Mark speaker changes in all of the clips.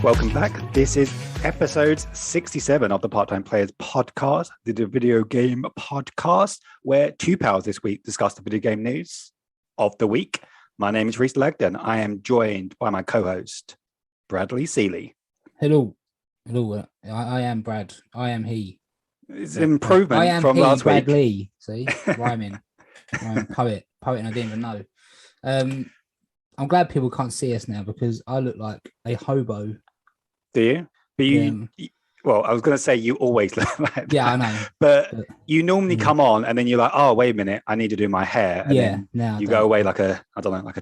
Speaker 1: Welcome back. This is episode 67 of the Part-Time Players podcast, the video game podcast, where two pals this week discuss the video game news of the week. My name is Reece Legden. I am joined by my co-host, Bradley Seeley.
Speaker 2: Hello. I am Brad. I am he.
Speaker 1: It's an improvement from last
Speaker 2: Brad
Speaker 1: week.
Speaker 2: Lee. See, rhyming. Poet, and I didn't even know. I'm glad people can't see us now because I look like a hobo.
Speaker 1: Do you? But well, I was going to say you always look like that.
Speaker 2: Yeah, I know.
Speaker 1: But you normally come on and then you're like, oh, wait a minute, I need to do my hair. And then
Speaker 2: now
Speaker 1: you go away like a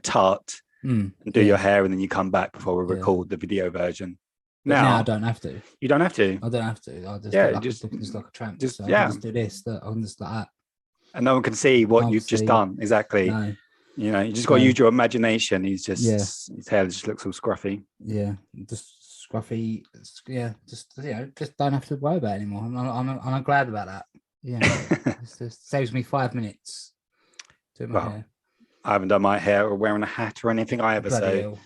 Speaker 1: tart and do your hair, and then you come back before we record the video version. Now
Speaker 2: I don't have to.
Speaker 1: You don't have to.
Speaker 2: I don't have to. I just look like a tramp. I can just do this. I'm just like that.
Speaker 1: And no one can see what you've just done. Exactly.
Speaker 2: No.
Speaker 1: You know, you just got to use your imagination. His hair just looks all scruffy.
Speaker 2: Yeah, just scruffy. Yeah, just don't have to worry about it anymore. I'm glad about that. Yeah, it just saves me 5 minutes. Doing my hair.
Speaker 1: I haven't done my hair or wearing a hat or anything either. So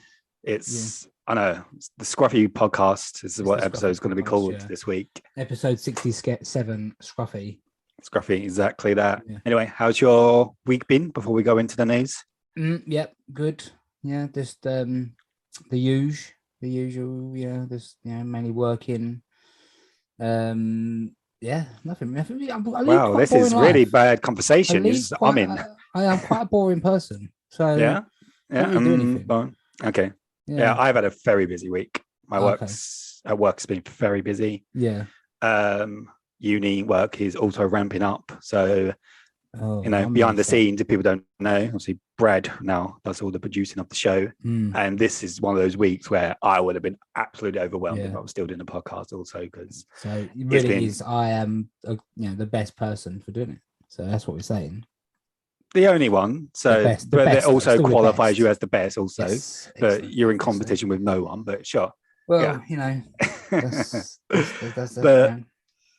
Speaker 1: it's I know the Scruffy podcast is what episode is going to be called this week.
Speaker 2: Episode 67, Scruffy.
Speaker 1: Scruffy, exactly that.
Speaker 2: Yeah.
Speaker 1: Anyway, how's your week been before we go into the news?
Speaker 2: Yep, good. Yeah, just the usual. Yeah, just mainly working. Nothing.
Speaker 1: Wow, this is really bad conversation. I am
Speaker 2: quite a boring person. So
Speaker 1: yeah.
Speaker 2: Don't really do anything.
Speaker 1: Okay. Yeah, I've had a very busy week. My work's been very busy.
Speaker 2: Yeah.
Speaker 1: Uni work is also ramping up. So, behind the scenes, if people don't know, obviously Brad now does all the producing of the show. And this is one of those weeks where I would have been absolutely overwhelmed if I was still doing the podcast also. Because
Speaker 2: so it really is, I am, the best person for doing it. So that's what we're saying.
Speaker 1: The only one. So, but it also qualifies you as the best also.
Speaker 2: Yes,
Speaker 1: but you're in competition with no one, but sure.
Speaker 2: Well,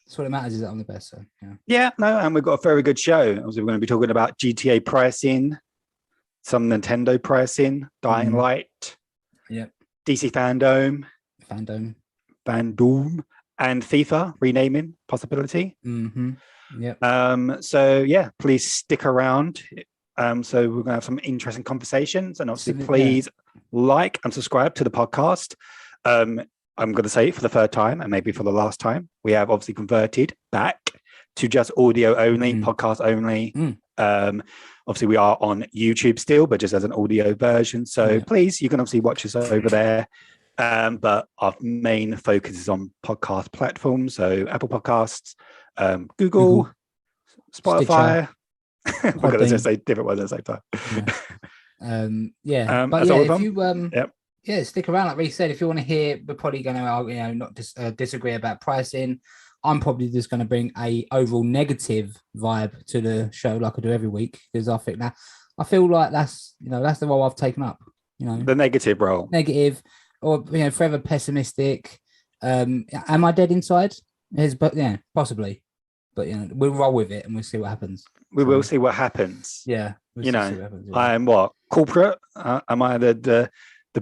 Speaker 2: that's what it matters, is that I'm the best. So
Speaker 1: and we've got a very good show. Obviously, we're going to be talking about GTA pricing, some Nintendo pricing, Dying Light, DC Fandome, and FIFA renaming possibility. Please stick around. So we're going to have some interesting conversations, and obviously, please like and subscribe to the podcast. I'm going to say it for the third time and maybe for the last time. We have obviously converted back to just audio only, podcast only. Obviously, we are on YouTube still, but just as an audio version. So please, you can obviously watch us over there. But our main focus is on podcast platforms. So Apple Podcasts, Google, Spotify. I'm going to just say different ones at the same time.
Speaker 2: But if you stick around, like Reece said. If you want to hear, we're probably going to, not disagree about pricing. I'm probably just going to bring a overall negative vibe to the show, like I do every week, because I feel like that's the role I've taken up.
Speaker 1: The negative role,
Speaker 2: or forever pessimistic. Am I dead inside? Possibly, but we'll roll with it and we'll see what happens.
Speaker 1: We will see what happens.
Speaker 2: Yeah,
Speaker 1: I am what corporate? Am I the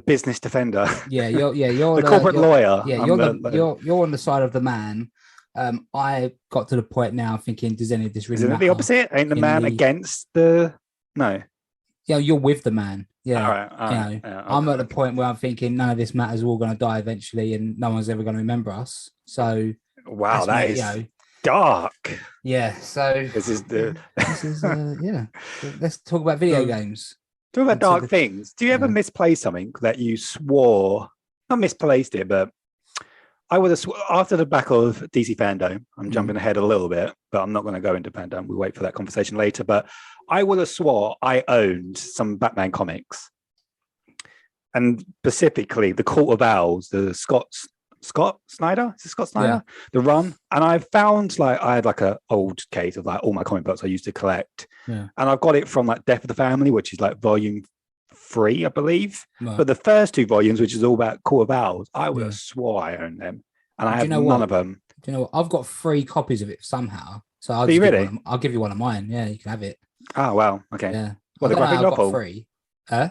Speaker 1: business defender?
Speaker 2: You're
Speaker 1: the corporate lawyer.
Speaker 2: Yeah, you're on the side of the man. I got to the point now thinking, does any of this really matter?
Speaker 1: Isn't it the opposite? Ain't the man against the no?
Speaker 2: Yeah, you're with the man. Yeah,
Speaker 1: all right.
Speaker 2: I'm at the point where I'm thinking none of this matters. We're all going to die eventually, and no one's ever going to remember us. So
Speaker 1: wow, that is dark.
Speaker 2: Yeah. So
Speaker 1: this is
Speaker 2: Let's talk about video games.
Speaker 1: Talk about dark things. Do you ever misplace something that you swore? Not misplaced it, but I would have after the back of DC Fandome. I'm jumping ahead a little bit, but I'm not going to go into Fandome. We'll wait for that conversation later. But I would have swore I owned some Batman comics, and specifically the Court of Owls, the Scott Snyder. Is it Scott Snyder? Yeah. The run. And I found I had an old case of all my comic books I used to collect. Yeah. And I've got it from Death of the Family, which is volume 3, I believe. Right. But the first 2 volumes, which is all about Court of Owls, I would have swore I owned them. And I have none of them.
Speaker 2: Do you know what? I've got 3 copies of it somehow. So I'll give you one of mine. Yeah, you can have it.
Speaker 1: Oh, wow. Okay.
Speaker 2: Yeah.
Speaker 1: What, the graphic novel?
Speaker 2: 3. Huh?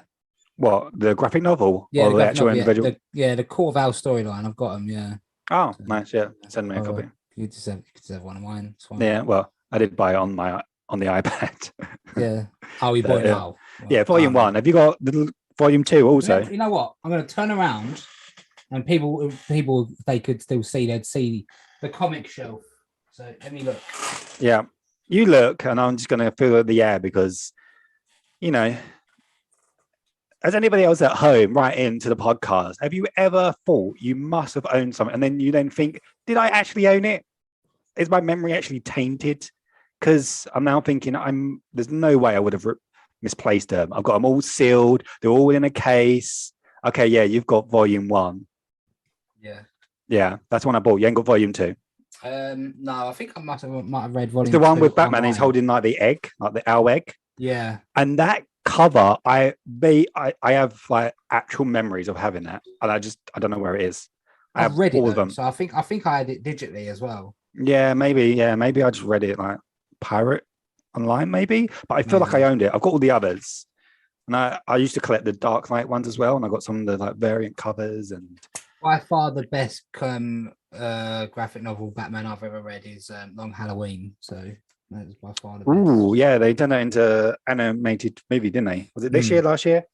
Speaker 1: What, the graphic novel
Speaker 2: Yeah,
Speaker 1: or the actual individual?
Speaker 2: The Court of Owls storyline. I've got them. Yeah.
Speaker 1: Oh, nice. Yeah, send me a copy.
Speaker 2: You just have one of mine.
Speaker 1: Yeah, well, I did buy it on the iPad.
Speaker 2: Yeah. Oh, you bought it now. Well,
Speaker 1: yeah, volume 1. Have you got the volume 2 also?
Speaker 2: You know what? I'm going to turn around, and people, they could still see. They'd see the comic shelf. So let me look.
Speaker 1: Yeah, you look, and I'm just going to fill the air because, as anybody else at home right into the podcast, have you ever thought you must have owned something, and then you think, did I actually own it? Is my memory actually tainted? Because I'm now thinking there's no way I would have misplaced them. I've got them all sealed. They're all in a case. Okay, yeah, you've got volume 1. Yeah, that's the one I bought. You ain't got volume 2.
Speaker 2: No, I think I might have read volume.
Speaker 1: It's the one with Batman. Online. He's holding like the egg, like the owl egg.
Speaker 2: Yeah,
Speaker 1: and that cover, I have like actual memories of having that, and I don't know where it is.
Speaker 2: I've read it all of them, so I think I had it digitally as well.
Speaker 1: Yeah, maybe I just read it like pirate online, maybe. But I feel like I owned it. I've got all the others, and I used to collect the Dark Knight ones as well, and I got some of the like variant covers. And
Speaker 2: by far the best graphic novel Batman I've ever read is Long Halloween. So that's by far the best.
Speaker 1: Ooh, yeah, they turned that into animated movie, didn't they? Was it this year, last year?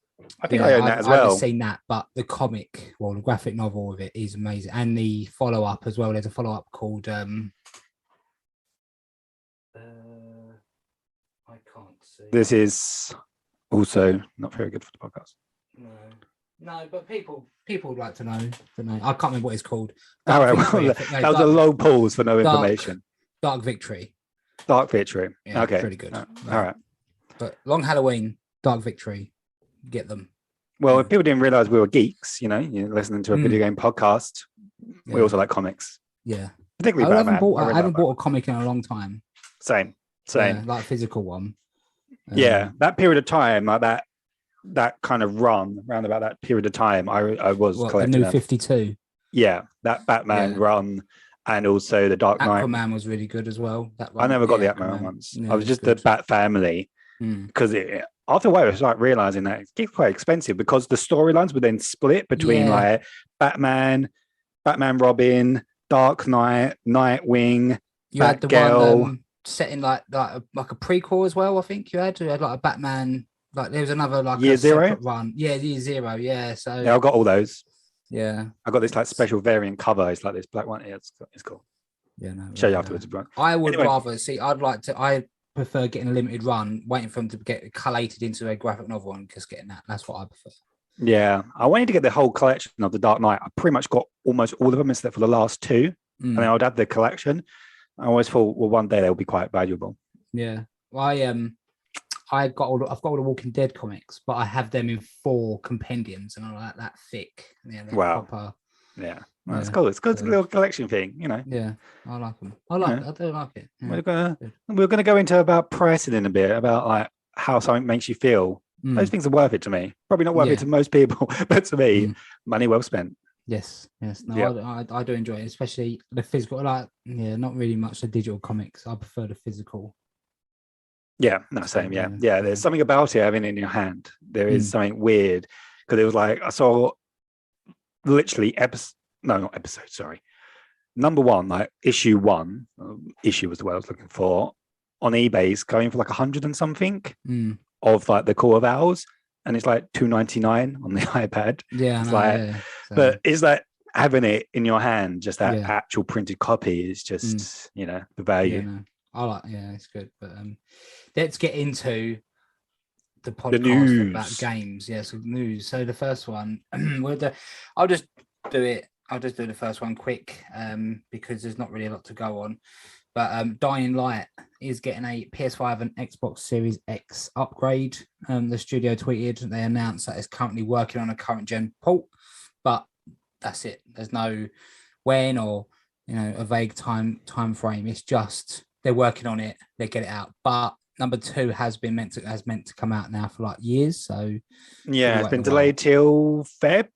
Speaker 1: I think I own that as well.
Speaker 2: I haven't seen that, but the comic, the graphic novel of it is amazing, and the follow-up as well. There's a follow-up called I can't see.
Speaker 1: This is also not very good for the podcast.
Speaker 2: No, but people would like to know. I can't remember what it's called.
Speaker 1: All right, that was a long pause for no information.
Speaker 2: Dark Victory.
Speaker 1: Yeah, okay,
Speaker 2: pretty good.
Speaker 1: All right,
Speaker 2: but Long Halloween, Dark Victory, get them.
Speaker 1: Well, if people didn't realize we were geeks, you're listening to a video game podcast. We also like comics.
Speaker 2: Yeah,
Speaker 1: particularly Batman.
Speaker 2: I haven't bought a comic in a long time.
Speaker 1: Same,
Speaker 2: like a physical one.
Speaker 1: That period of time, like that kind of run around about that period of time, I was collecting
Speaker 2: the New 52.
Speaker 1: Yeah, that Batman run, and also the Dark Knight.
Speaker 2: Aquaman was really good as well. That
Speaker 1: I never got the Aquaman ones. I was just the Bat Family because after a while, I was like realizing that it's quite expensive because the storylines would then split between like Batman, Robin, Dark Knight, Nightwing,
Speaker 2: you had the one set in like a prequel as well. I think you had like a Batman. Like there was another like
Speaker 1: Year Zero
Speaker 2: run. Yeah, Year Zero. Yeah, so
Speaker 1: I got all those.
Speaker 2: Yeah,
Speaker 1: I got this like special variant cover. It's like this black one. Yeah, it's cool.
Speaker 2: Yeah, no.
Speaker 1: Show you afterwards, bro.
Speaker 2: I would rather see. I prefer getting a limited run, waiting for them to get collated into a graphic novel and just getting that. That's what I prefer.
Speaker 1: Yeah, I wanted to get the whole collection of the Dark Knight. I pretty much got almost all of them except for the last 2, and then I would have the collection. I always thought, well, one day they'll be quite valuable.
Speaker 2: Yeah, I've got all the Walking Dead comics, but I have them in 4 compendiums, and I like that thick. Yeah,
Speaker 1: wow.
Speaker 2: Proper.
Speaker 1: Yeah, well, that's cool. It's good. It's a little collection thing,
Speaker 2: Yeah, I like them. I do like it.
Speaker 1: Yeah. We're gonna go into about pricing in a bit, about like how something makes you feel. Those things are worth it to me. Probably not worth it to most people, but to me, money well spent.
Speaker 2: Yes. No, I do enjoy it, especially the physical. Not really much the digital comics. I prefer the physical.
Speaker 1: Yeah, no, same. Yeah. There's something about it having it in your hand. There is something weird because it was like I saw literally number 1, like issue 1. Issue was the word I was looking for on eBay's going for like 100 and something of like the Court of Owls, and it's like $2.99 on the iPad.
Speaker 2: Yeah,
Speaker 1: it's but it's like having it in your hand, just that actual printed copy is just the value.
Speaker 2: Yeah, no. I like, it's good. But let's get into the podcast about games. So news. So the first one, I'll just do it. I'll just do the first one quick because there's not really a lot to go on. But Dying Light is getting a PS5 and Xbox Series X upgrade. The studio tweeted, they announced that it's currently working on a current gen port, but that's it. There's no when or a vague time frame. It's just they're working on it. They get it out. But number 2 has meant to come out now for like years. So
Speaker 1: it's been delayed till Feb.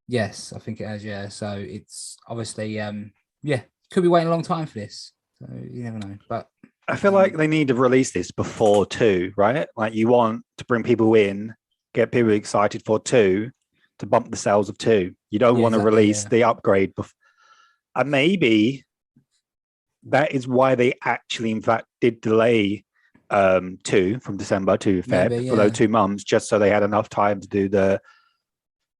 Speaker 2: Yes, I think it has. Yeah, so it's obviously could be waiting a long time for this. So you never know. But
Speaker 1: I feel like they need to release this before 2, right? Like you want to bring people in get people excited for 2 to bump the sales of 2. You don't want to release the upgrade. And maybe that is why they actually, in fact, did delay 2 from December to Feb for those 2 months, just so they had enough time to do the,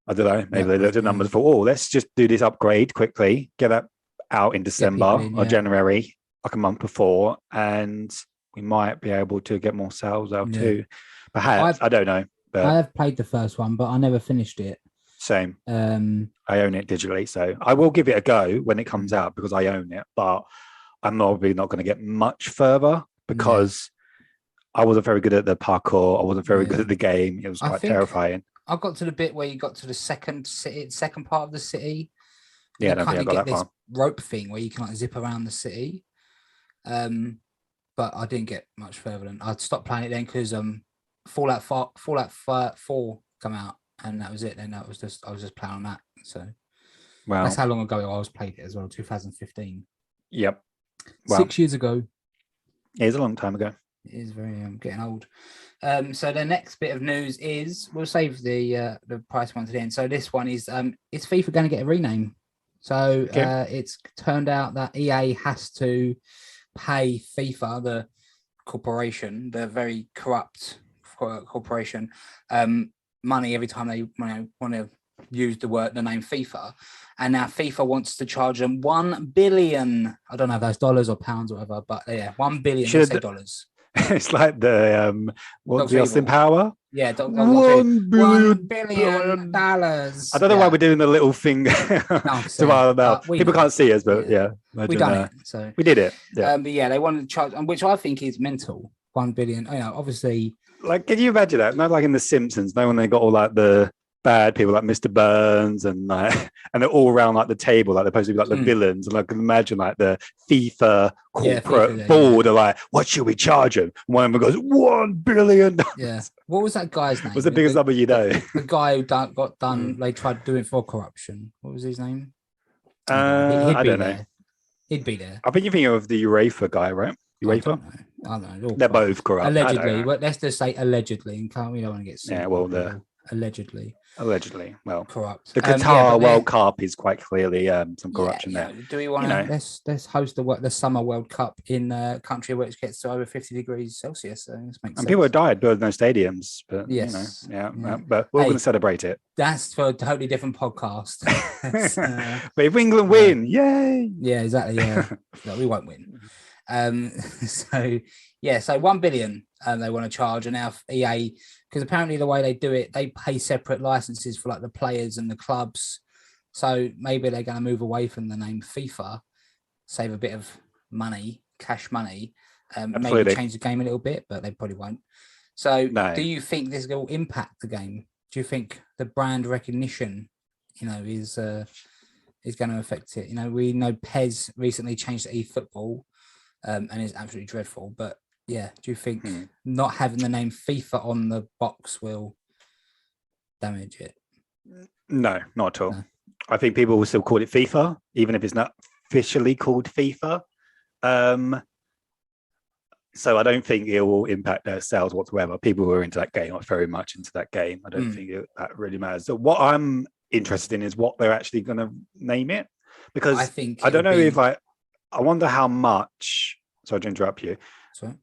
Speaker 1: I don't know, maybe they looked at numbers for, let's just do this upgrade quickly, get that out in December or January, like a month before, and we might be able to get more sales out too. Perhaps, I don't know. But
Speaker 2: I have played the first one, but I never finished it.
Speaker 1: Same. I own it digitally, so I will give it a go when it comes out because I own it, but I'm probably not going to get much further because I wasn't very good at the parkour. I wasn't very good at the game. It was quite terrifying.
Speaker 2: I got to the bit where you got to the second part of the city.
Speaker 1: Yeah, I don't think I got that far.
Speaker 2: Rope thing where you can like zip around the city. But I didn't get much further than I'd stopped playing it then because Fallout 4 come out and that was it. Then I was just playing on that. So that's how long ago I was played it as well. 2015.
Speaker 1: Yep.
Speaker 2: 6 years ago.
Speaker 1: It is a long time ago.
Speaker 2: It is very getting old. So the next bit of news is we'll save the price one to the end. So this one is FIFA going to get a rename? So it's turned out that EA has to pay FIFA, the corporation, the very corrupt corporation, money every time they want to use the name FIFA. And now FIFA wants to charge them $1 billion. I don't know if that's dollars or pounds or whatever, but $1 billion dollars.
Speaker 1: It's like the what's the Austin Power?
Speaker 2: Yeah,
Speaker 1: $1 billion.
Speaker 2: $1 billion.
Speaker 1: I don't know why we're doing the little finger to our mouth. People can't see us, but
Speaker 2: we done it. So
Speaker 1: we did it. Yeah.
Speaker 2: But they wanted to charge, which I think is mental. $1 billion. Obviously.
Speaker 1: Like, can you imagine that? Not like in The Simpsons. No, when they got all like the bad people like Mr. Burns and they're all around like the table, like they're supposed to be like the villains, and I can imagine like the FIFA corporate board are like, what should we charge them? And one of them goes, $1 billion.
Speaker 2: Yeah. What was that guy's name?
Speaker 1: What's the biggest number you know?
Speaker 2: The guy who got done. They tried doing it for corruption. What was his name?
Speaker 1: I don't know.
Speaker 2: He'd be there.
Speaker 1: I think you're thinking of the UEFA guy, right? UEFA.
Speaker 2: I don't know.
Speaker 1: They're both corrupt.
Speaker 2: Allegedly. Well, let's just say allegedly. We don't want to get sued.
Speaker 1: Yeah. Well,
Speaker 2: allegedly.
Speaker 1: Well,
Speaker 2: corrupt.
Speaker 1: The Qatar World Cup is quite clearly some corruption there.
Speaker 2: Do we want to let's host the Summer World Cup in a country where it gets to over 50 degrees Celsius? So this makes sense.
Speaker 1: People have died, but no stadiums. But but we're going to celebrate it.
Speaker 2: That's for a totally different podcast.
Speaker 1: But if England win, yay!
Speaker 2: Yeah, exactly. Yeah, no, we won't win. So $1 billion they want to charge, and now EA, because apparently the way they do it, they pay separate licenses for like the players and the clubs. So maybe they're going to move away from the name FIFA, save a bit of money, cash money, maybe change the game a little bit, but they probably won't. So do you think this will impact the game? Do you think the brand recognition, is going to affect it? We know PES recently changed to eFootball. And it's absolutely dreadful. But do you think not having the name FIFA on the box will damage it?
Speaker 1: No, not at all. No. I think people will still call it FIFA, even if it's not officially called FIFA. So I don't think it will impact their sales whatsoever. People who are into that game are very much into that game. I don't think that really matters. So what I'm interested in is what they're actually going to name it, because I don't know if I wonder how much. Sorry to interrupt you.
Speaker 2: Sorry.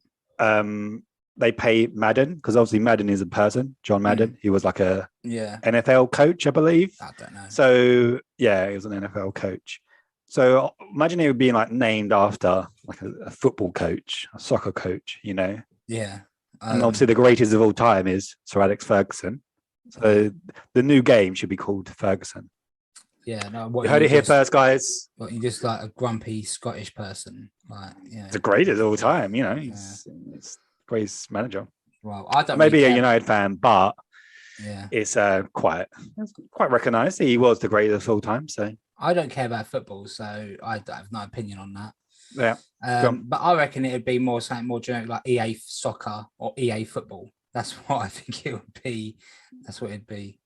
Speaker 1: They pay Madden, because obviously Madden is a person, John Madden. He was like a NFL coach, I believe.
Speaker 2: I don't know.
Speaker 1: So he was an NFL coach. So imagine it would be like named after like a football coach, a soccer coach,
Speaker 2: Yeah.
Speaker 1: And obviously the greatest of all time is Sir Alex Ferguson. So the new game should be called Ferguson.
Speaker 2: Yeah, no.
Speaker 1: You heard it here first, guys.
Speaker 2: What, you're just like a grumpy Scottish person,
Speaker 1: It's the greatest of all time. He's greatest manager.
Speaker 2: Well, I don't.
Speaker 1: Maybe a United fan, but
Speaker 2: it's
Speaker 1: quite recognised. He was the greatest of all time. So
Speaker 2: I don't care about football, so I have no opinion on that.
Speaker 1: Yeah,
Speaker 2: but I reckon it would be something more generic, like EA Soccer or EA Football. That's what I think it would be. That's what it'd be.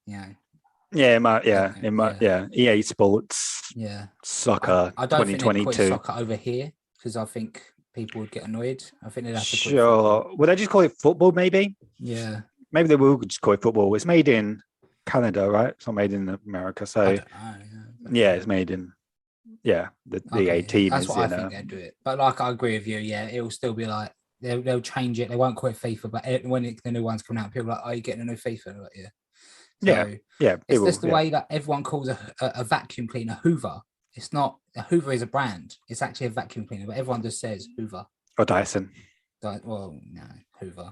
Speaker 2: EA Sports.
Speaker 1: Yeah. Soccer.
Speaker 2: I don't
Speaker 1: 2022.
Speaker 2: think they'd put soccer over here because I think people would get annoyed. I think they'd have to.
Speaker 1: Sure. Would I just call it football? Maybe.
Speaker 2: Yeah.
Speaker 1: maybe they will just call it football. It's made in Canada, right? It's not made in America. So
Speaker 2: I don't know,
Speaker 1: yeah, it's made in the EA team.
Speaker 2: That's what I think they'd do it. But like I agree with you. Yeah, it will still be like they'll change it. They won't call it FIFA, but when the new one's coming out, people are like, "Are you getting a new FIFA?" Like, yeah. So, it's just the way that everyone calls a vacuum cleaner Hoover. It's not a Hoover is a brand. It's actually a vacuum cleaner, but everyone just says Hoover
Speaker 1: or Dyson.
Speaker 2: Well, no, Hoover.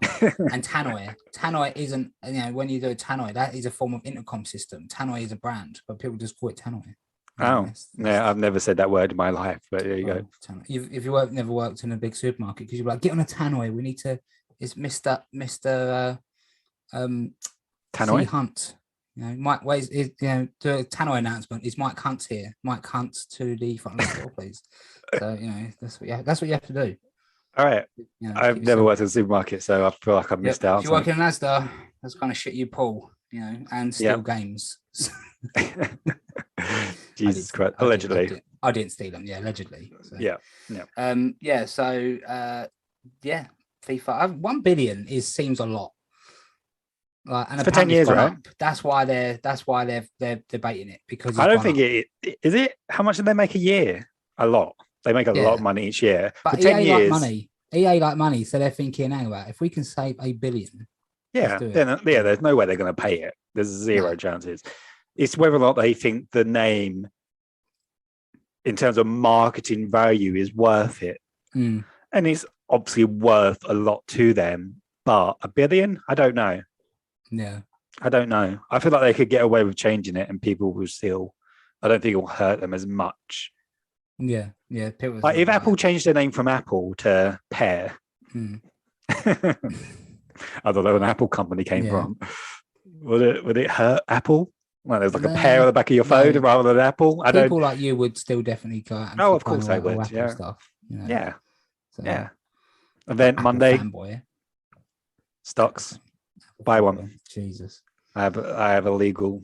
Speaker 2: And Tannoy. Tannoy isn't, when you do a Tannoy, that is a form of intercom system. Tannoy is a brand, but people just call it Tannoy.
Speaker 1: Yeah, I've never said that word in my life, but there you go.
Speaker 2: If you never worked in a big supermarket, because you're like, get on a Tannoy. We need to. It's Mr.
Speaker 1: Tannoy
Speaker 2: Hunt. Mike Ways is the Tannoy announcement is Mike Hunt here. Mike Hunt to the front of the store, please. So that's what you have to do.
Speaker 1: All right. I've never worked in a supermarket, so I feel like I've missed out.
Speaker 2: If you work in an Asda, that's kind of shit you pull, and steal games.
Speaker 1: Jesus Christ! Allegedly,
Speaker 2: I didn't steal them. Yeah, allegedly. So.
Speaker 1: Yeah.
Speaker 2: So FIFA. 1 billion seems a lot. And
Speaker 1: for 10 years, right?
Speaker 2: That's why they're debating it, because
Speaker 1: I don't think it is. It how much do they make a year? A lot. They make a lot of money each year.
Speaker 2: But
Speaker 1: for 10 years,
Speaker 2: EA like money, so they're thinking, hang about, if we can save $1 billion.
Speaker 1: There's no way they're going to pay it. There's zero chances. It's whether or not they think the name, in terms of marketing value, is worth it. And it's obviously worth a lot to them. But $1 billion, I don't know.
Speaker 2: Yeah,
Speaker 1: I don't know. I feel like they could get away with changing it, and people will still. I don't think it will hurt them as much.
Speaker 2: Yeah.
Speaker 1: People if Apple changed their name from Apple to Pear, I don't know where an Apple company came from. Would it hurt Apple? Well, there's like a pear on the back of your phone rather than Apple.
Speaker 2: People like you would still definitely go out and
Speaker 1: of course they would.
Speaker 2: Apple stuff.
Speaker 1: Event
Speaker 2: Apple
Speaker 1: Monday.
Speaker 2: Fanboy.
Speaker 1: Stocks. Buy one.
Speaker 2: Jesus.
Speaker 1: I have a legal.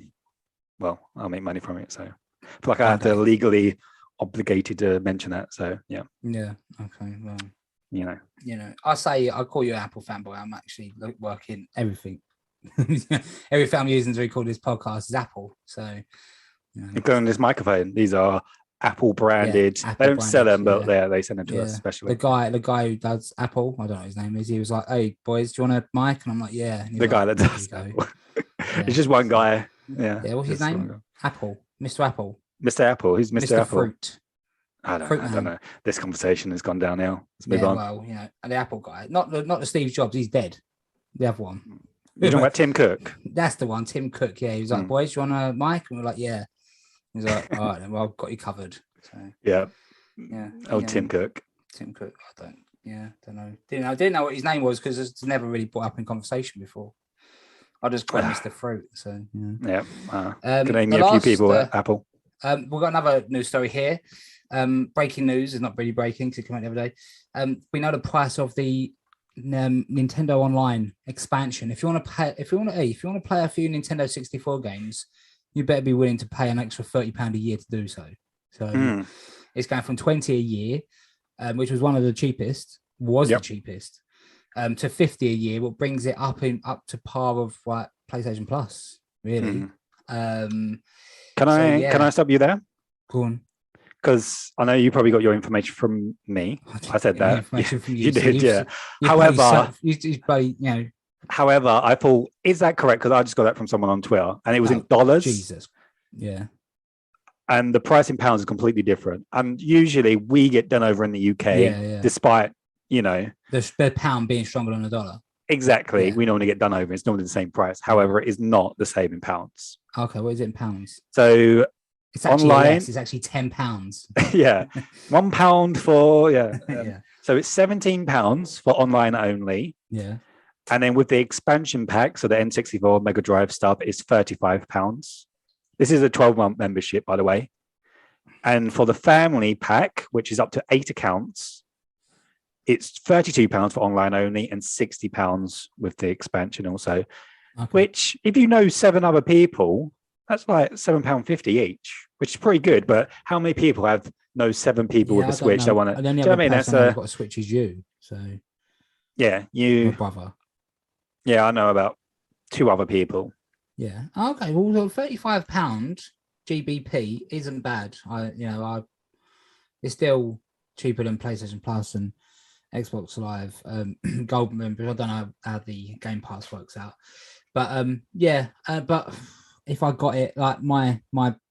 Speaker 1: Well, I'll make money from it, so I feel like I have to legally obligated to mention that. So yeah.
Speaker 2: Okay. Well, I call you an Apple fanboy. I'm actually working everything. Everything I'm using to record this podcast is Apple. So,
Speaker 1: including this microphone, these are Apple branded. Apple they don't sell them, but they send them to us especially.
Speaker 2: The guy who does Apple, I don't know what his name is. He was like, "Hey boys, do you want a mic?" And I'm like, "Yeah."
Speaker 1: The guy that does. It's just one guy. Yeah.
Speaker 2: What's his name? Apple. Mr. Apple.
Speaker 1: Mr. Apple. Who's Mr. Apple?
Speaker 2: Fruit.
Speaker 1: I don't know. This conversation has gone downhill. Let's move on.
Speaker 2: Well, the Apple guy, not the Steve Jobs. He's dead. The other one.
Speaker 1: You're talking about Tim Cook.
Speaker 2: That's the one, Tim Cook. Yeah, he was like, "Boys, you want a mic?" And we're like, "Yeah." He's like, "All right, then. Well, I've got you covered." So,
Speaker 1: yeah. Tim Cook.
Speaker 2: Tim Cook. I don't know. Didn't know what his name was, because it's never really brought up in conversation before. I just call him Mr. Fruit. So
Speaker 1: can name me a few people at Apple.
Speaker 2: We've got another news story here. Breaking news is not really breaking because it came out the other day. We know the price of the Nintendo Online expansion. If you want to play a few Nintendo 64 games, you better be willing to pay an extra £30 a year to do so. So it's going from 20 a year, which was one of the cheapest, the cheapest, to 50 a year, what brings it up to par of like PlayStation Plus, really.
Speaker 1: Can I stop you there?
Speaker 2: Go on.
Speaker 1: Because I know you probably got your information from me. I said that.
Speaker 2: Information from
Speaker 1: you did, yeah. However, I thought, is that correct? Because I just got that from someone on Twitter, and it was in dollars.
Speaker 2: Jesus. Yeah.
Speaker 1: And the price in pounds is completely different. And usually we get done over in the UK, despite,
Speaker 2: the pound being stronger than the dollar.
Speaker 1: Exactly. We normally get done over. It's normally the same price. However, it is not the same in pounds.
Speaker 2: Okay. What is it in pounds?
Speaker 1: So
Speaker 2: it's actually
Speaker 1: online,
Speaker 2: it's actually £10.
Speaker 1: Yeah. £1 for, So it's £17 for online only.
Speaker 2: Yeah.
Speaker 1: And then with the expansion pack, so the N64 Mega Drive stuff, is £35. This is a 12-month membership, by the way. And for the family pack, which is up to 8 accounts, it's £32 for online only and £60 with the expansion also. Okay. Which, if you know 7 other people, that's like £7.50 each, which is pretty good. But how many people know 7 people with a Switch that want to?
Speaker 2: The only other person I've got a Switch is you. So
Speaker 1: you,
Speaker 2: my brother.
Speaker 1: Yeah, I know about 2 other people.
Speaker 2: Yeah. Okay. Well, £35 GBP isn't bad. It's still cheaper than PlayStation Plus and Xbox Live Gold members. I don't know how the Game Pass works out, but but if I got it, like my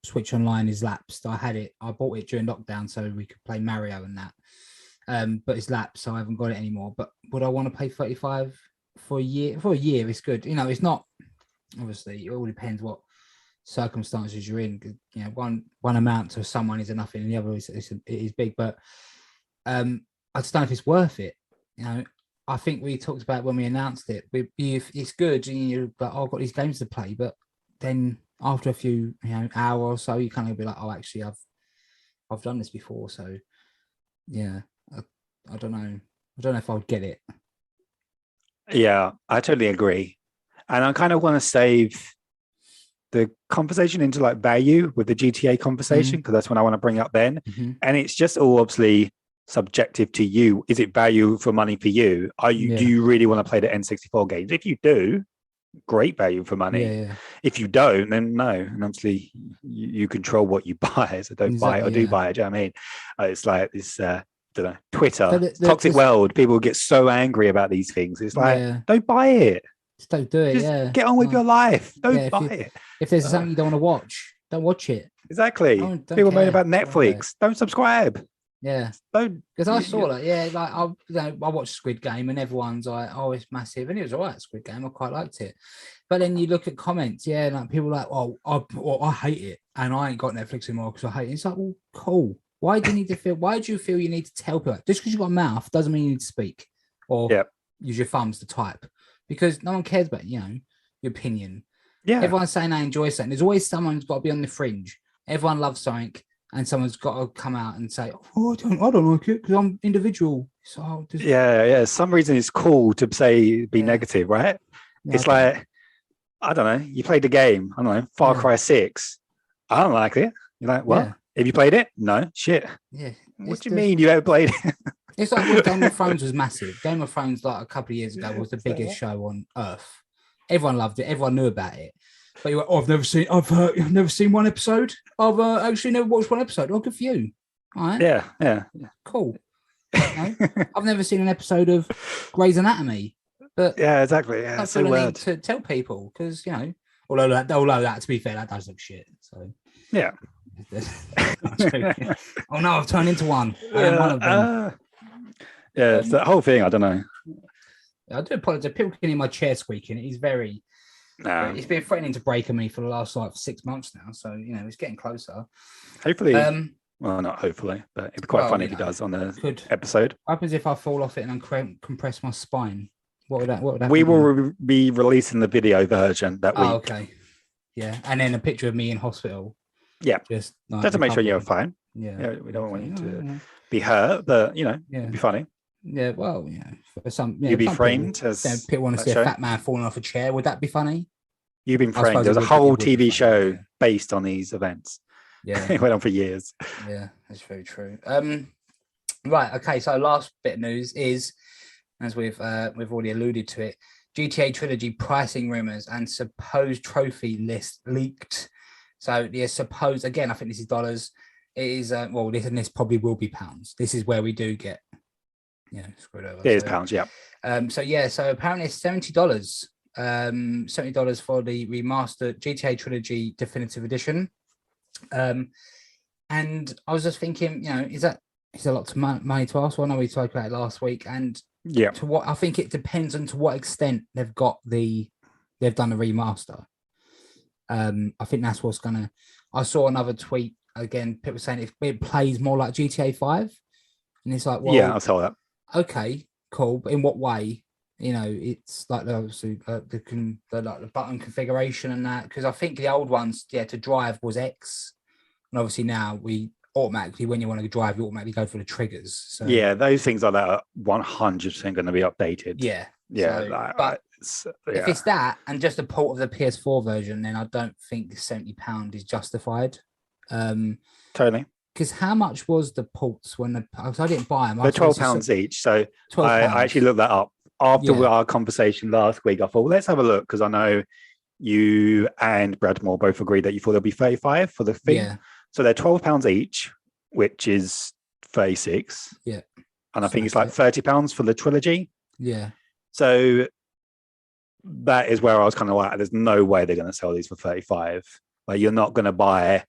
Speaker 2: Switch Online is lapsed. I bought it during lockdown so we could play Mario and that. But it's lapsed, so I haven't got it anymore. But would I want to pay 35 for a year? For a year, it's good. It's not. Obviously, it all depends what circumstances you're in. One amount to someone is enough, and the other is big. But I just don't know if it's worth it. I think we talked about when we announced it. It's good, and you're like, oh, I've got these games to play. But then after a few hour or so, you kind of be like, oh, actually, I've done this before. So yeah, I don't know. I don't know if I would get it.
Speaker 1: Yeah, I totally agree. And I kind of want to save the conversation into like value with the GTA conversation, because that's what I want to bring up then. And it's just all obviously subjective to you. Is it value for money for you? Do you really want to play the N64 games? If you do, great value for money.
Speaker 2: Yeah.
Speaker 1: If you don't, then no. And obviously you control what you buy. So don't buy it or do buy it. Do you know what I mean? It's like this don't know, Twitter, toxic world. People get so angry about these things. It's like, don't buy it.
Speaker 2: Just don't do it.
Speaker 1: Just get on with your life. Don't buy it.
Speaker 2: If there's something you don't want to watch, don't watch it.
Speaker 1: Exactly. People moan about Netflix. Don't subscribe.
Speaker 2: Yeah.
Speaker 1: Don't.
Speaker 2: Because I saw that. Yeah, like I watched Squid Game and everyone's like, oh, it's massive, and it was all right. Squid Game, I quite liked it. But then you look at comments, like people are like, oh, I hate it, and I ain't got Netflix anymore because I hate it. It's like, well, cool. Why do you feel you need to tell people? Just because you've got a mouth doesn't mean you need to speak or use your thumbs to type, because no one cares about, your opinion. Yeah. Everyone's saying they enjoy something. There's always someone who's got to be on the fringe. Everyone loves something and someone's got to come out and say, oh, I don't like it because I'm individual. So
Speaker 1: some reason it's cool to be negative, right? Yeah, it's like, I don't know, you played the game, I don't know, Far Cry 6. I don't like it. You're like, what? Yeah. Have you played it? No. Shit. Yeah. What do you mean you ever played it?
Speaker 2: It's like when Game of Thrones was massive. Game of Thrones, like a couple of years ago, was the biggest show on earth. Everyone loved it. Everyone knew about it. But you're like, oh, I've never seen one episode. I've actually never watched one episode. Oh, good for you. All right.
Speaker 1: Yeah.
Speaker 2: Cool. I've never seen an episode of Grey's Anatomy. But
Speaker 1: yeah, exactly. Yeah,
Speaker 2: that's so weird to tell people, because although that, to be fair, that does look shit. So
Speaker 1: yeah.
Speaker 2: Oh no, I've turned into one. I am one of them.
Speaker 1: It's the whole thing. I don't know.
Speaker 2: I do apologize. People can hear my chair squeaking. He's very. It's been threatening to break on me for the last 6 months now. So it's getting closer.
Speaker 1: Hopefully. Well, not hopefully, but it'd be quite funny if he does on the episode.
Speaker 2: What happens if I fall off it and compress my spine? What would that
Speaker 1: we will be releasing the video version that week.
Speaker 2: Okay. Yeah, and then a picture of me in hospital.
Speaker 1: Yeah,
Speaker 2: just
Speaker 1: to make sure you're fine.
Speaker 2: Yeah,
Speaker 1: we don't want you to be hurt, but it'd be funny.
Speaker 2: Yeah, well, for some,
Speaker 1: you'd be framed
Speaker 2: people, as people want to see a fat man falling off a chair. Would that be funny?
Speaker 1: You've been framed. There's a whole TV show based on these events.
Speaker 2: Yeah,
Speaker 1: it went on for years.
Speaker 2: Yeah, that's very true. Right. Okay. So last bit of news is, as we've already alluded to it, GTA Trilogy pricing rumors and supposed trophy list leaked. So supposed, again, I think this is dollars. It is this probably will be pounds. This is where we do get screwed over.
Speaker 1: It is pounds, yeah.
Speaker 2: So apparently it's $70. $70 for the remastered GTA Trilogy Definitive Edition. And I was just thinking, is a lot of money to ask? Well, I know we talked about it last week, and to what I think it depends on to what extent they've done the remaster. I think that's what's gonna. I saw another tweet again. People saying it plays more like GTA 5, and it's like, well,
Speaker 1: I saw that.
Speaker 2: Okay, cool, but in what way? It's like obviously the button configuration and that, because I think the old ones, to drive was X, and obviously now we automatically, when you want to drive, you automatically go for the triggers. So
Speaker 1: those things like that are 100% going to be updated.
Speaker 2: If it's that and just a port of the PS4 version, then I don't think £70 is justified.
Speaker 1: Totally.
Speaker 2: Because how much was the ports when I didn't buy them?
Speaker 1: They're £12 each. So I actually looked that up after our conversation last week, I thought, let's have a look, because I know you and Bradmore both agreed that you thought there'll be 35 for the thing.
Speaker 2: Yeah.
Speaker 1: So they're £12 each, which is 36.
Speaker 2: Yeah.
Speaker 1: And I think it's like £30 for the trilogy.
Speaker 2: Yeah.
Speaker 1: So that is where I was kind of like, there's no way they're going to sell these for 35. Like, you're not going to buy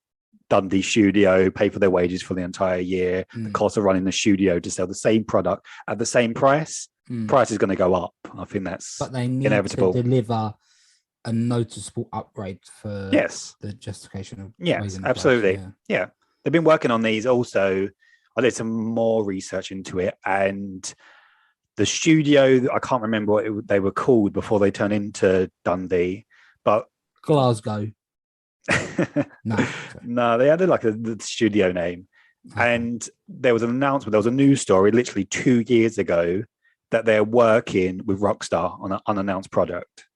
Speaker 1: Dundee Studio, pay for their wages for the entire year, the cost of running the studio to sell the same product at the same price. Price is going to go up. I think that's
Speaker 2: but they need
Speaker 1: inevitable.
Speaker 2: to deliver a noticeable upgrade for the justification of
Speaker 1: absolutely. Yeah. They've been working on these also. I did some more research into it, and the studio, I can't remember what they were called before they turned into Dundee, but
Speaker 2: Glasgow.
Speaker 1: No, they had the studio name. Okay. And there was an announcement, there was a news story literally 2 years ago that they're working with Rockstar on an unannounced product.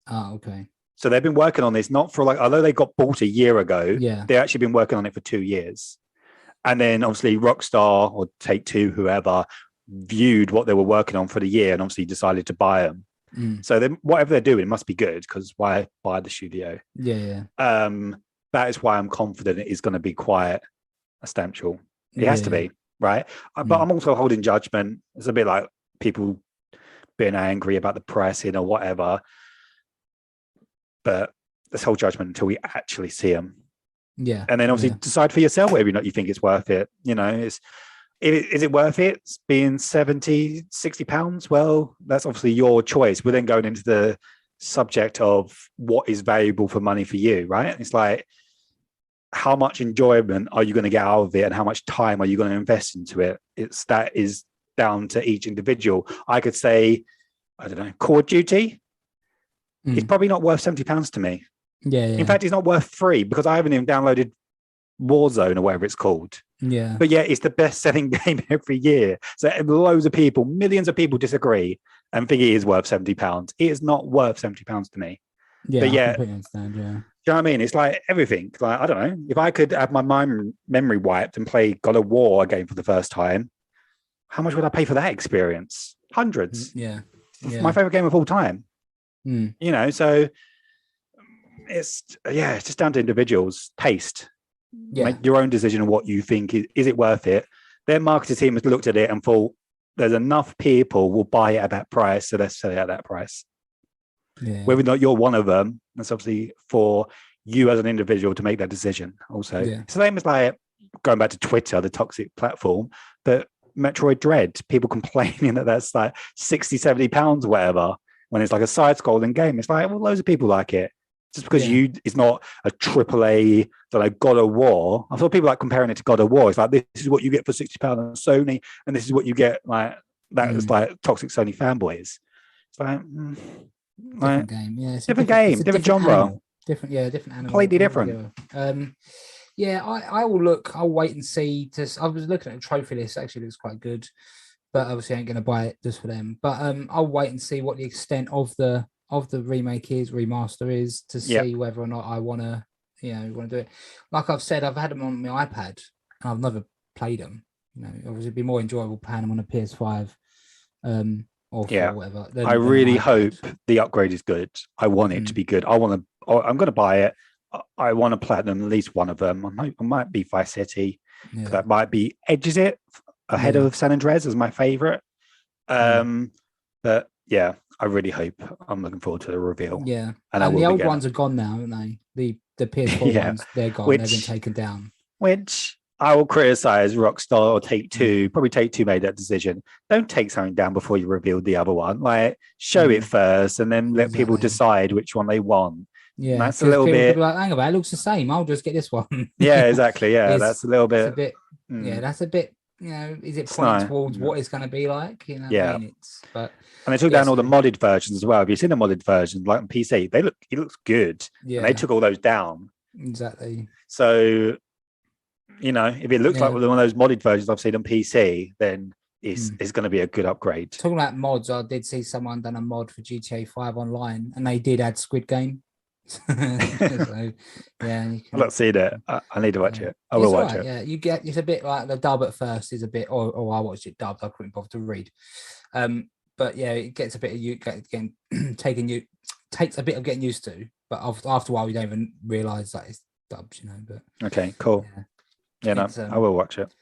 Speaker 2: Oh, okay.
Speaker 1: So they've been working on this, not for although they got bought a year ago, they've actually been working on it for 2 years. And then obviously Rockstar or Take-Two, whoever, viewed what they were working on for the year and obviously decided to buy them. So then whatever they're doing must be good, because why buy the studio? That is why I'm confident it is going to be quite substantial. It has to be, right? But I'm also holding judgment. It's a bit like people being angry about the pricing or whatever. But let's hold judgment until we actually see them.
Speaker 2: Yeah.
Speaker 1: And then obviously decide for yourself whether or not you think it's worth it. You know, is it worth it? It's being 70, 60 pounds? Well, that's obviously your choice. We're then going into the subject of what is valuable for money for you, right? It's like, how much enjoyment are you going to get out of it, and how much time are you going to invest into it? That is down to each individual. I could say, I don't know, Call of Duty. It's probably not worth £70 to me. In fact, it's not worth £3 because I haven't even downloaded Warzone or whatever it's called. But yeah, it's the best selling game every year. So loads of people, millions of people disagree and think it is worth £70. It is not worth £70 to me. But
Speaker 2: I completely understand.
Speaker 1: Do you know what I mean? It's like everything. Like, I don't know, if I could have my memory wiped and play God of War again for the first time, how much would I pay for that experience? Hundreds. My favorite game of all time. You know, so it's just down to individuals' taste. Make your own decision on what you think is it worth it. Their marketing team has looked at it and thought there's enough people will buy it at that price, so let's sell it at that price. Whether or not you're one of them, that's obviously for you as an individual to make that decision. Also, it's the same as like going back to Twitter, the toxic platform, that Metroid Dread, people complaining that that's like 60, 70 pounds, whatever, when it's like a side-scrolling game. It's like, well, loads of people like it. Just because it's not a AAA, like God of War. I thought people like comparing it to God of War. It's like, this is what you get for £60 on Sony, and this is what you get like that. Is like toxic Sony fanboys. It's like,
Speaker 2: different game,
Speaker 1: different game, different genre,
Speaker 2: animal. different animal,
Speaker 1: completely different.
Speaker 2: I will look. I'll wait and see. I was looking at a trophy list. Actually, looks quite good, but obviously I ain't going to buy it just for them. But I'll wait and see what the extent of the remake remaster is, to see whether or not I want to do it. Like I've said, I've had them on my iPad and I've never played them. You know, obviously it'd be more enjoyable playing them on a PS5 or whatever.
Speaker 1: I really hope the upgrade is good. I want it to be good. I'm going to buy it. I want to platinum at least one of them. I might be Vice City. That might be edges it ahead of San Andreas as my favorite. But yeah, I really hope. I'm looking forward to the reveal.
Speaker 2: Yeah, and the old ones are gone now, aren't they? The PS4 ones, they're gone. They've been taken down.
Speaker 1: Which I will criticize Rockstar or Take-Two. Probably Take-Two made that decision. Don't take something down before you reveal the other one. Like, show it first, and then let people decide which one they want. Yeah, and that's a little bit
Speaker 2: like, hang about, it looks the same. I'll just get this one.
Speaker 1: Yeah, exactly. Yeah, that's a little bit.
Speaker 2: Yeah, that's a bit. You know, is it pointing towards what it's going to be like? You know, I mean, and
Speaker 1: they took down all the modded versions as well. Have you seen the modded versions, like on PC? It looks good. Yeah, and they took all those down.
Speaker 2: Exactly.
Speaker 1: So, you know, if it looks like one of those modded versions I've seen on PC, then it's going to be a good upgrade.
Speaker 2: Talking about mods, I did see someone done a mod for GTA 5 online, and they did add Squid Game. So,
Speaker 1: I've not seen it. I need to watch it. I will watch it.
Speaker 2: Yeah, you get it's a bit like the dub at first is a bit. I watched it dubbed. I couldn't bother to read. but yeah, it gets a bit of getting takes a bit of getting used to. But after a while, you don't even realize that it's dubs, But
Speaker 1: okay, cool. Yeah, no, I will watch it.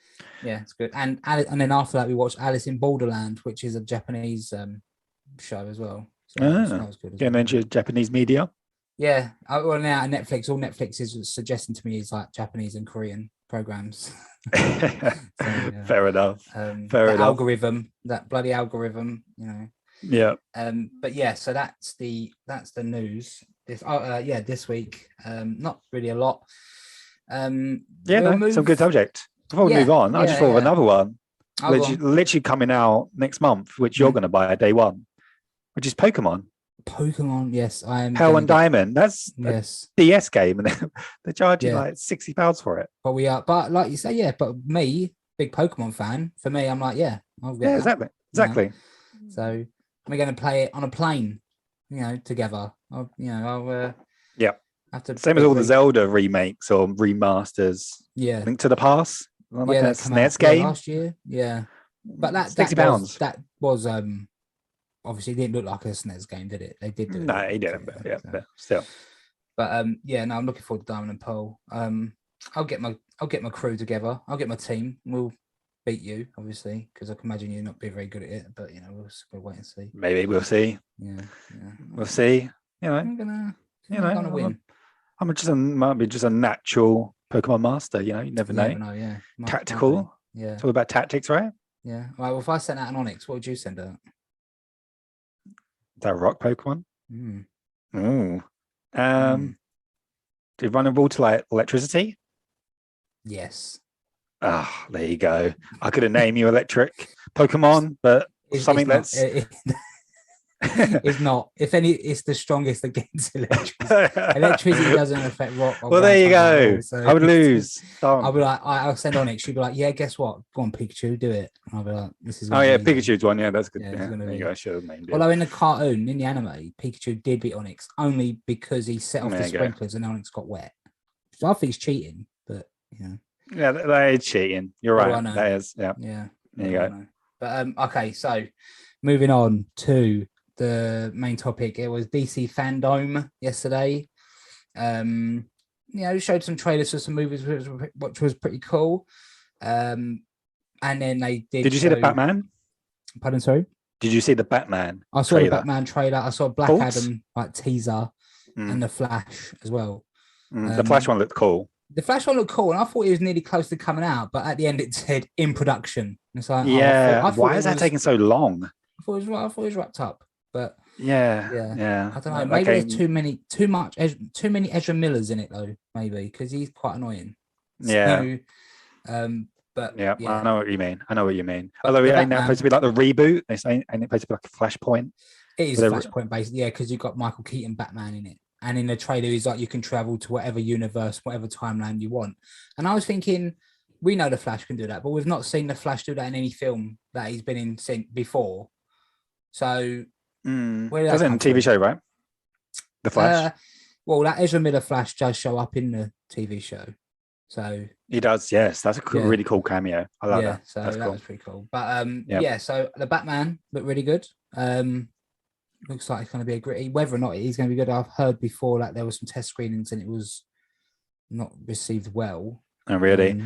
Speaker 2: Yeah, it's good. And then after that, we watched Alice in Borderland, which is a Japanese show as well. So that was good.
Speaker 1: Getting into Japanese media.
Speaker 2: Yeah, well now Netflix. All Netflix is suggesting to me is like Japanese and Korean programs.
Speaker 1: Fair enough.
Speaker 2: Fair enough. Algorithm, that bloody algorithm,
Speaker 1: Yeah.
Speaker 2: But yeah, so that's the news. This week. Not really a lot.
Speaker 1: Some good subject. Before we move on, I just thought of another one. Literally coming out next month, which you're going to buy day one, which is Pokemon.
Speaker 2: Pokemon, yes, I am.
Speaker 1: Pearl and Diamond. That's a DS game, and they're charging like £60 for it.
Speaker 2: But like you say, but me, big Pokemon fan. For me, I'm like, I'll get that.
Speaker 1: Exactly.
Speaker 2: So we're going to play it on a plane, together. I'll have to.
Speaker 1: Same as all the Zelda remakes or remasters.
Speaker 2: Yeah.
Speaker 1: Link to the Past. Like a SNES game
Speaker 2: last year. Yeah, but that
Speaker 1: £60.
Speaker 2: That was obviously it didn't look like a SNES game, did it? They did do it.
Speaker 1: No, it didn't. But still.
Speaker 2: But I'm looking forward to Diamond and Pearl. I'll get my crew together. I'll get my team. We'll beat you, obviously, because I can imagine you're not being very good at it. But we'll wait and see.
Speaker 1: Maybe we'll see.
Speaker 2: Yeah.
Speaker 1: We'll see.
Speaker 2: I'm gonna win.
Speaker 1: I'm might be just a natural Pokemon master. You never know.
Speaker 2: Yeah.
Speaker 1: Tactical. Yeah. It's all about tactics, right?
Speaker 2: Yeah. Right. Well, if I sent out an Onyx, what would you send out?
Speaker 1: That rock Pokemon.
Speaker 2: Mm.
Speaker 1: Vulnerable to like electricity.
Speaker 2: Yes.
Speaker 1: Ah, there you go. I could have named you electric Pokemon, but something that's
Speaker 2: it's not. If any, it's the strongest against electricity. Electricity doesn't affect rock.
Speaker 1: Well, there you go. So I would lose.
Speaker 2: I'll be like, I'll send Onyx. You'll be like, yeah, guess what? Go on, Pikachu, do it. And I'll be like, this is.
Speaker 1: Pikachu's one. Yeah, that's good. Yeah, there you go. I should have named it.
Speaker 2: Although in the cartoon, in the anime, Pikachu did beat Onyx only because he set off the sprinklers and Onyx got wet. So I think he's cheating, but
Speaker 1: yeah, that is cheating. You're right. That is. Yeah.
Speaker 2: Yeah.
Speaker 1: There you go.
Speaker 2: But okay, so moving on to the main topic. It was DC Fandome yesterday. Showed some trailers for some movies, which was pretty cool. And then they did.
Speaker 1: Did you see the Batman?
Speaker 2: Pardon, sorry.
Speaker 1: Did you see the Batman?
Speaker 2: I saw the Batman trailer. I saw Black Adam teaser and the Flash as well.
Speaker 1: The Flash one looked cool.
Speaker 2: The Flash one looked cool, and I thought it was nearly close to coming out, but at the end it said in production. It's like,
Speaker 1: why is that taking so long?
Speaker 2: I thought it was wrapped up. But
Speaker 1: yeah.
Speaker 2: I don't know. Maybe there's too many Ezra Millers in it though. Maybe because he's quite annoying.
Speaker 1: Yeah.
Speaker 2: So, but
Speaker 1: I know what you mean. Although it ain't supposed to be like the reboot. Ain't it supposed to be like a Flashpoint?
Speaker 2: It is a Flashpoint based, because you've got Michael Keaton Batman in it, and in the trailer he's like you can travel to whatever universe, whatever timeline you want. And I was thinking, we know the Flash can do that, but we've not seen the Flash do that in any film that he's been in before. So.
Speaker 1: That's in the TV show, right? The Flash.
Speaker 2: That Ezra Miller Flash does show up in the TV show, so
Speaker 1: he does. Yes, that's a really cool cameo. I love that.
Speaker 2: So that was pretty cool. But so the Batman looked really good. Looks like it's going to be a gritty. Whether or not he's going to be good, I've heard before that there was some test screenings and it was not received well.
Speaker 1: Oh, really?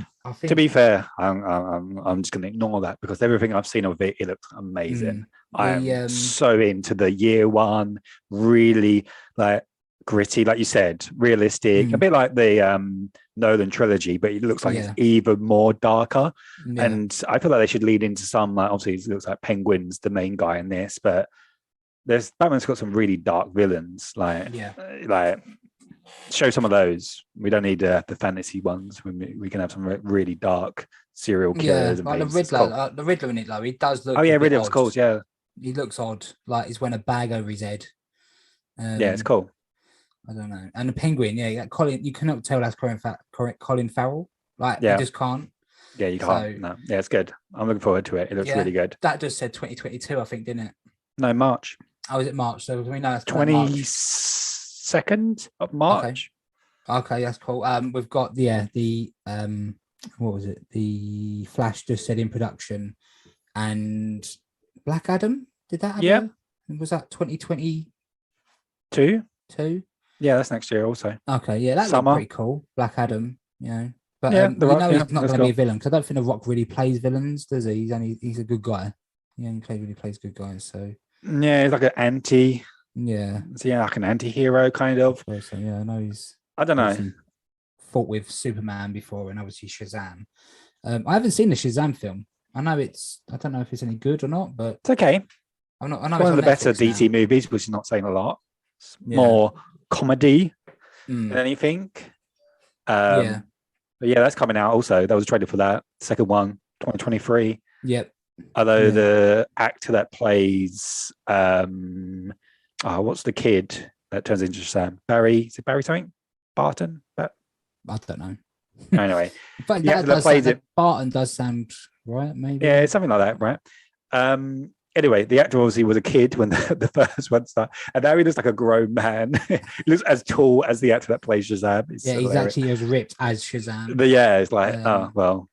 Speaker 1: To be fair, I'm just going to ignore that because everything I've seen of it looks amazing. I'm so into the year one, really like gritty, like you said, realistic, a bit like the Nolan trilogy, but it looks like it's even more darker. Yeah. And I feel like they should lead into some, like obviously it looks like Penguin's the main guy in this, but Batman's got some really dark villains, like show some of those. We don't need the fantasy ones. We can have some really dark serial killers.
Speaker 2: Like the Riddler in it, though, he does look.
Speaker 1: Oh yeah, Riddler, of course. Yeah,
Speaker 2: he looks odd, like he's wearing a bag over his head.
Speaker 1: It's cool.
Speaker 2: I don't know. And the Penguin, that Colin, you cannot tell that's correct Colin Farrell. Like you just can't.
Speaker 1: Yeah, you can't. So, no. Yeah, it's good. I'm looking forward to it. It looks really good.
Speaker 2: That just said 2022, I think, didn't it?
Speaker 1: No, March.
Speaker 2: Oh, is it March? So we know that's
Speaker 1: 22nd of March.
Speaker 2: Okay, that's cool. We've got the what was it? The Flash just said in production, and Black Adam. Did that have
Speaker 1: Yeah.
Speaker 2: was that 2022?
Speaker 1: Yeah, that's next year also.
Speaker 2: Okay, yeah, that looked pretty cool. Black Adam, But
Speaker 1: Yeah,
Speaker 2: you know he's not going to
Speaker 1: cool.
Speaker 2: be a villain because I don't think The Rock really plays villains, does he? He's a good guy. He only really plays good guys. So
Speaker 1: yeah, he's like an anti.
Speaker 2: Yeah.
Speaker 1: So yeah, like an anti-hero kind of.
Speaker 2: So yeah, I know he's.
Speaker 1: I don't know.
Speaker 2: Fought with Superman before, and obviously Shazam. I haven't seen the Shazam film. I know I don't know if it's any good or not, but
Speaker 1: it's okay.
Speaker 2: I know
Speaker 1: it's one of the better DC movies, which is not saying a lot. It's more comedy than anything.
Speaker 2: But
Speaker 1: yeah, that's coming out also. That was a trailer for that second one, 2023.
Speaker 2: Yep.
Speaker 1: Although the actor that plays what's the kid that turns into Shazam? Barry? Is it Barry something? Barton?
Speaker 2: I don't know.
Speaker 1: Anyway,
Speaker 2: but Barton does sound right, maybe.
Speaker 1: Yeah, it's something like that, right? Anyway, the actor obviously was a kid when the first one started, and now he looks like a grown man. He looks as tall as the actor that plays Shazam.
Speaker 2: He's actually as ripped as Shazam.
Speaker 1: But yeah, it's like,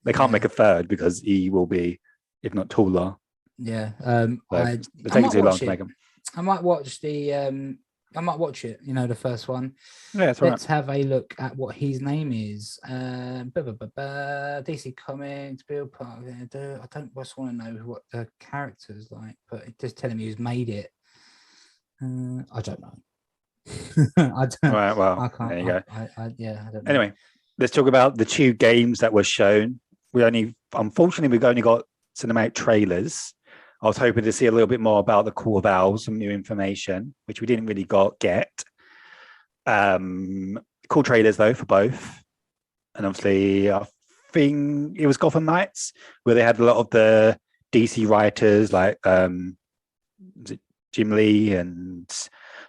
Speaker 1: they can't make a third because he will be, if not taller.
Speaker 2: Yeah.
Speaker 1: It's taking too long to make him.
Speaker 2: I might watch I might watch it, the first one.
Speaker 1: Yeah,
Speaker 2: Let's have a look at what his name is. DC Comics, Bill Park. I don't just want to know what the character's like, but it's just telling me who's made it. I don't know. I don't.
Speaker 1: Right, well,
Speaker 2: I can't.
Speaker 1: There you go.
Speaker 2: I don't know.
Speaker 1: Anyway, let's talk about the 2 games that were shown. Unfortunately, we've only got cinematic trailers. I was hoping to see a little bit more about the Court of Owls, some new information, which we didn't really get. Cool trailers, though, for both. And obviously, I think it was Gotham Knights, where they had a lot of the DC writers, like Jim Lee and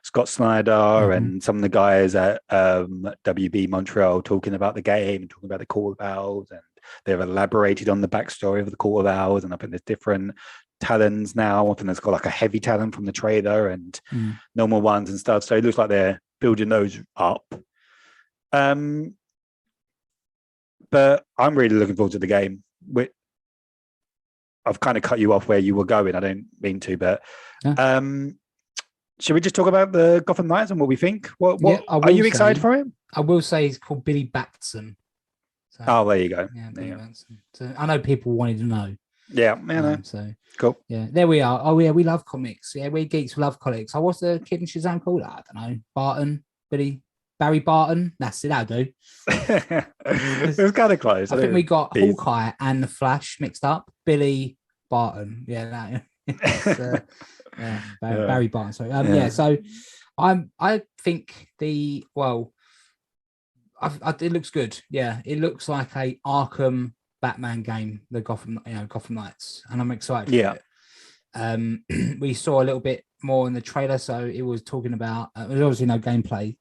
Speaker 1: Scott Snyder, and some of the guys at WB Montreal talking about the game and talking about the Court of Owls. And they've elaborated on the backstory of the Court of Owls. And I think there's different talons now. I think there's got like a heavy talon from the trailer and normal ones and stuff. So it looks like they're building those up. But I'm really looking forward to the game. I've kind of cut you off where you were going. I don't mean to, but should we just talk about the Gotham Knights and what we think? What are you excited for it?
Speaker 2: I will say he's called Billy Batson.
Speaker 1: So, there you go.
Speaker 2: Yeah, Billy Batson. So I know people wanted to know.
Speaker 1: Yeah,
Speaker 2: so
Speaker 1: cool.
Speaker 2: Yeah, there we are. Oh yeah, we love comics. Yeah, we geeks love comics. So what's the kid in Shazam called? I don't know. Barry Barton. That's it. I'll do.
Speaker 1: It was kind of close.
Speaker 2: I think we got Hawkeye and the Flash mixed up. Billy Barton. Yeah, Barry Barton. So So I think it looks good. Yeah, it looks like a Arkham Batman game, the Gotham Knights, and I'm excited for it. We saw a little bit more in the trailer, so it was talking about there's obviously no gameplay.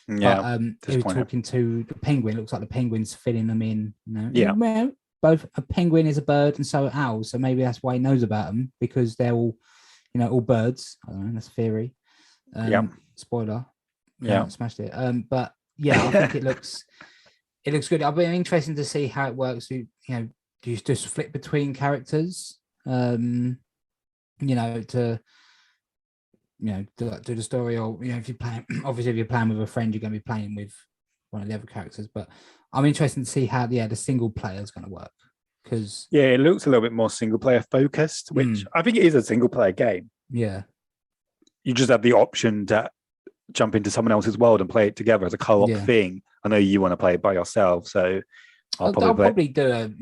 Speaker 1: Yeah,
Speaker 2: but, it was talking to the Penguin. It looks like the Penguin's filling them in.
Speaker 1: Yeah.
Speaker 2: Well, both a penguin is a bird, and so are owls. So maybe that's why he knows about them, because they're all, all birds. I don't know. That's a theory. Spoiler.
Speaker 1: Yeah.
Speaker 2: Smashed it. But yeah, I think it looks good. I'll be interested to see how it works. Do you just flip between characters? To do the story, or if you're playing, obviously if you're playing with a friend, you're going to be playing with one of the other characters. But I'm interested to see how the single player is going to work, because
Speaker 1: it looks a little bit more single player focused, which I think it is a single player game.
Speaker 2: Yeah,
Speaker 1: you just have the option to jump into someone else's world and play it together as a co-op thing. I know you want to play it by yourself, so I'll probably
Speaker 2: give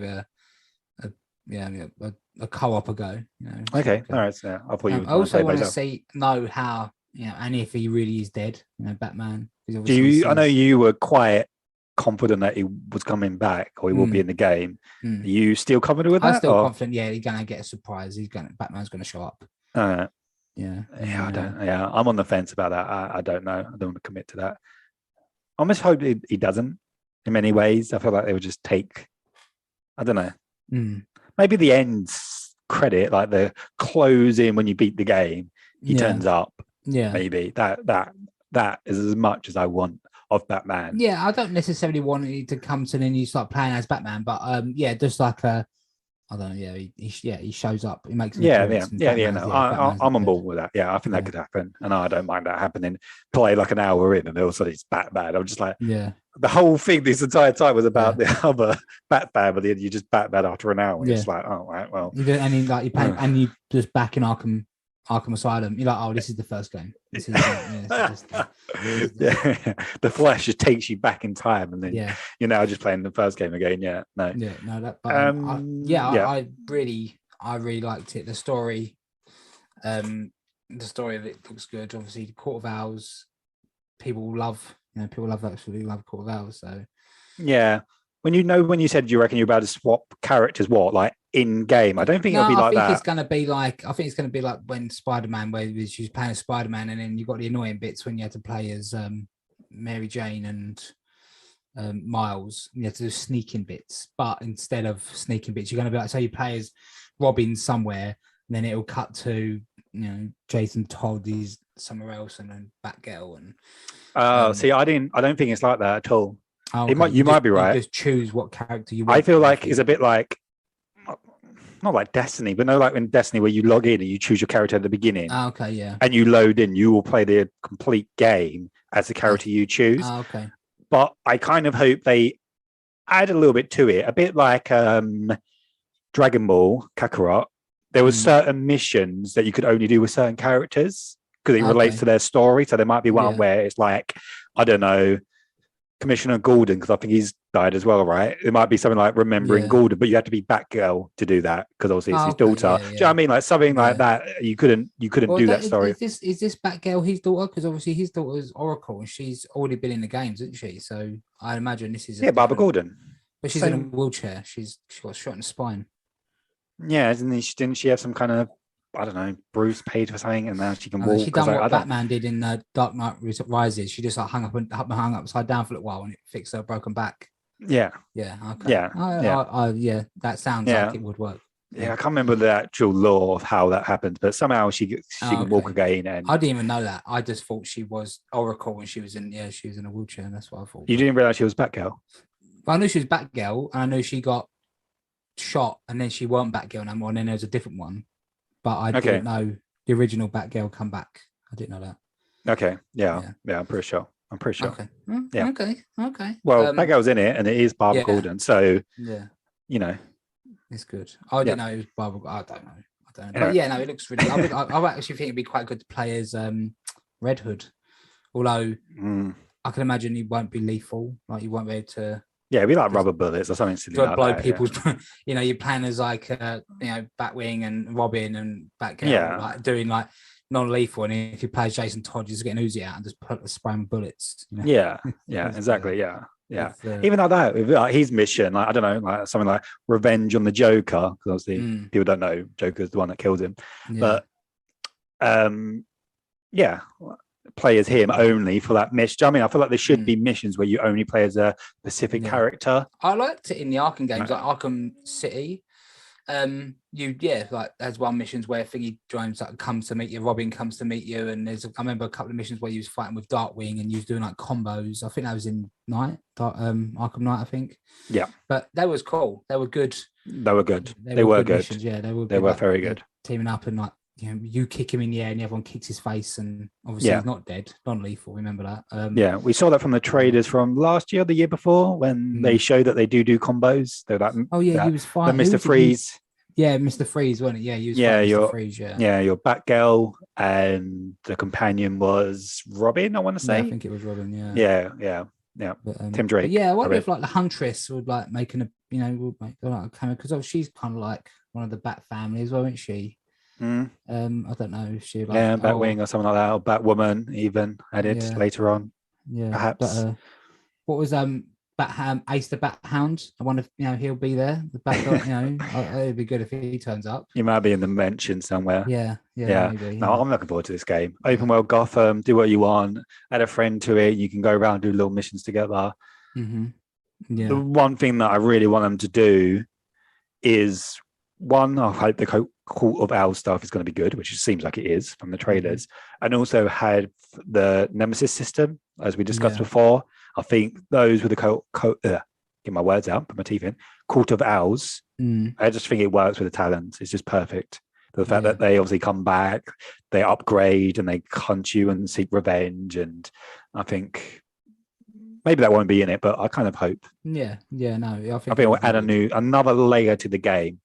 Speaker 2: a co-op a go.
Speaker 1: Okay, all right. So I thought you would.
Speaker 2: I also want to know how, and if he really is dead, Batman.
Speaker 1: I know you were quite confident that he was coming back, or he will be in the game. Are you still confident with that?
Speaker 2: I'm still confident. Yeah, he's gonna get a surprise. Batman's gonna show up. I'm on the fence about that.
Speaker 1: I don't know. I don't want to commit to that. I almost hope he doesn't. In many ways, I feel like they would just take. I don't know. Maybe the end credit, like the closing when you beat the game, he turns up.
Speaker 2: Yeah,
Speaker 1: maybe that is as much as I want of Batman.
Speaker 2: Yeah, I don't necessarily want it to come to then you start playing as Batman, but just like a I don't know. Yeah, he shows up. He makes an
Speaker 1: Yeah.
Speaker 2: appearance.
Speaker 1: No, I'm on board with that. Yeah, I think that could happen, and I don't mind that happening. Play like an hour in, and all of a sudden it's Batman. I'm just like, the whole thing this entire time was about the other Batman, but then you just Batman after an hour. It's like, oh right, well,
Speaker 2: you just back in Arkham Asylum. You're like, oh, this is the first game. This is
Speaker 1: the Flash just takes you back in time, and then you're now just playing the first game again. I
Speaker 2: really liked it. The story of it looks good. Obviously, the Court of Owls, people absolutely love Court of Owls. So
Speaker 1: when you said you reckon you're about to swap characters, like in game, I don't think it'll be like that.
Speaker 2: I think it's going to be like when Spider-Man, where she's playing as Spider-Man, and then you got the annoying bits when you had to play as Mary Jane and Miles. You had to do sneaking bits, but instead of sneaking bits, you're going to be like, so you play as Robin somewhere, and then it'll cut to Jason Todd is somewhere else, and then Batgirl and.
Speaker 1: See, I don't think it's like that at all.
Speaker 2: Oh, okay.
Speaker 1: You might be right.
Speaker 2: You just choose what character you want.
Speaker 1: I feel like it's a bit like, not like Destiny, but no, like in Destiny where you log in and you choose your character at the beginning.
Speaker 2: Oh, okay, yeah.
Speaker 1: And you load in, you will play the complete game as the character you choose.
Speaker 2: Oh, okay.
Speaker 1: But I kind of hope they add a little bit to it, a bit like Dragon Ball Kakarot. There were certain missions that you could only do with certain characters because it relates to their story. So there might be one where it's like, I don't know, Commissioner Gordon, because I think he's died as well, right? It might be something like remembering Gordon, but you have to be Batgirl to do that because obviously it's his daughter. Do you know what I mean? Like something like that. You couldn't do that story.
Speaker 2: Is this Batgirl his daughter? Because obviously his daughter's Oracle, and she's already been in the games, isn't she? So I imagine this is
Speaker 1: Barbara Gordon.
Speaker 2: But she's in a wheelchair. She got shot in the spine.
Speaker 1: Yeah, didn't she have some kind of, I don't know, bruise paid for something, and now she can walk?
Speaker 2: She done what Batman did in Dark Knight Rises. She just like hung upside down for a little while and it fixed her broken back.
Speaker 1: Yeah.
Speaker 2: Okay.
Speaker 1: Yeah.
Speaker 2: That sounds like it would work.
Speaker 1: Yeah, I can't remember the actual law of how that happened, but somehow she can walk again. And
Speaker 2: I didn't even know that. I just thought she was Oracle when she was in a wheelchair, and that's what I thought.
Speaker 1: You didn't realize she was Batgirl?
Speaker 2: Well, I knew she was Batgirl, and I knew she got shot, and then she weren't Batgirl no more, and then there was a different one. But I didn't know the original Batgirl come back. I didn't know that.
Speaker 1: Okay. Yeah, I'm pretty sure.
Speaker 2: Okay.
Speaker 1: Yeah.
Speaker 2: Okay.
Speaker 1: Well, Batgirl's in it, and it is Barbara Gordon. So,
Speaker 2: it's good. I didn't know it was Barbara. I don't know. But it looks really. I actually think it'd be quite good to play as Red Hood, although I can imagine he won't be lethal. Like you won't be able to. Yeah,
Speaker 1: it'd be like rubber bullets or something silly like
Speaker 2: blow
Speaker 1: that.
Speaker 2: People's, you're playing as like, Batwing and Robin and Batgirl, like doing like non-lethal. And if you play as Jason Todd, you just get an Uzi out and just spraying bullets.
Speaker 1: Yeah, exactly. Yeah. Even like that, with like his mission, like I don't know, like something like revenge on the Joker, because obviously people don't know Joker's the one that kills him. But play as him only for that mission. I mean, I feel like there should be missions where you only play as a specific character.
Speaker 2: I liked it in the Arkham games, like Arkham City. Like there's one missions where Thingy Jones comes to meet you, Robin comes to meet you, and I remember a couple of missions where you was fighting with Darkwing and you was doing like combos. I think that was in Arkham Knight, I think. Yeah, but that was cool. They were good. They were good. They were good. Missions. Yeah, they were
Speaker 1: like, very good.
Speaker 2: Teaming up and like. You kick him in the air and everyone kicks his face, and obviously he's not dead, non-lethal. Remember that? We saw that from the trailers from last year, the year before, when they showed that they do combos. They're like, he was fine.
Speaker 1: Mr. Freeze.
Speaker 2: Mr. Freeze, wasn't it? Yeah, he was Mr. Freeze.
Speaker 1: Your Batgirl, and the companion was Robin. I want to say.
Speaker 2: Yeah, I think it was Robin.
Speaker 1: Yeah. But, Tim Drake.
Speaker 2: But I wonder if like the Huntress would like making would make like a cameo, because she's kind of like one of the Bat family as well, isn't she? I don't know if she
Speaker 1: Batwing or something like that, or Batwoman even added later on. Perhaps.
Speaker 2: But, what was Ace the Bat Hound? I wonder if he'll be there. The Bat, it'd be good if he turns up.
Speaker 1: He might be in the mention somewhere.
Speaker 2: Yeah.
Speaker 1: Maybe, no, I'm looking forward to this game. Open world Gotham, do what you want. Add a friend to it. You can go around and do little missions together. The one thing that I really want them to do is I hope the Court of Owls stuff is going to be good, which it seems like it is from the trailers, and also had the Nemesis system, as we discussed before. I think those were the get my words out, put my teeth in. Court of Owls I just think it works with the talents. It's just perfect. The fact that they obviously come back, they upgrade, and they hunt you and seek revenge. And I think maybe that won't be in it, but I kind of hope.
Speaker 2: No, I think
Speaker 1: we'll add another layer to the game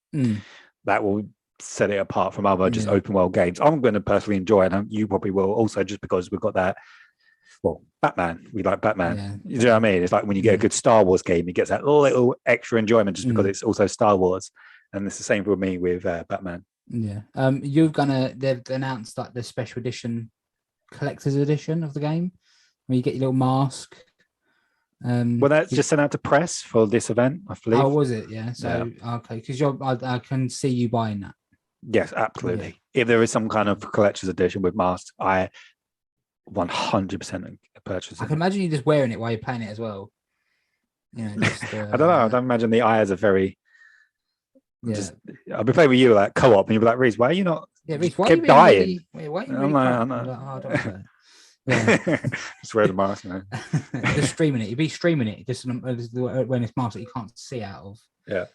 Speaker 1: that will set it apart from other just open world games. I'm going to personally enjoy it, and you probably will also, just because we've got that. Well, Batman. We like Batman.
Speaker 2: Yeah.
Speaker 1: You know what I mean? It's like when you get a good Star Wars game, it gets that little extra enjoyment just because it's also Star Wars. And it's the same for me with Batman.
Speaker 2: Yeah. They've announced like the special edition, collector's edition of the game, where you get your little mask.
Speaker 1: Well, that's just sent out to press for this event, I believe.
Speaker 2: Oh, was it? Yeah. So okay, because I can see you buying that.
Speaker 1: Yes, absolutely. Yeah. If there is some kind of collector's edition with masks, I 100% purchase it.
Speaker 2: I can imagine you just wearing it while you're playing it as well. You know,
Speaker 1: I don't know. I don't imagine the eyes are very. Just, I'll be playing with you like co-op, and you'll be like, Reece, why are you not?
Speaker 2: Yeah, Reece, why
Speaker 1: kept dying.
Speaker 2: Why are you really
Speaker 1: I'm
Speaker 2: like, oh, don't
Speaker 1: just wear the mask now.
Speaker 2: Just streaming it. You'd be streaming it just when it's mask that you can't see out of.
Speaker 1: Yeah.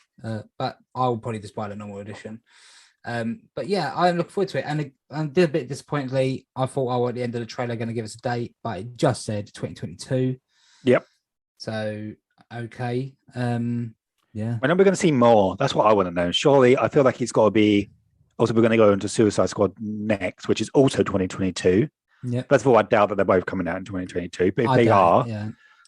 Speaker 2: But I'll probably just buy the normal edition. But yeah, I look forward to it. And I did a bit disappointingly. I thought, at the end of the trailer, going to give us a date, but it just said 2022.
Speaker 1: Yep.
Speaker 2: So okay. Yeah.
Speaker 1: When are we going to see more? That's what I want to know. Surely, I feel like it's got to be. Also, we're going to go into Suicide Squad next, which is also 2022.
Speaker 2: Yeah.
Speaker 1: First of all, I doubt that they're both coming out in 2022, but if they are,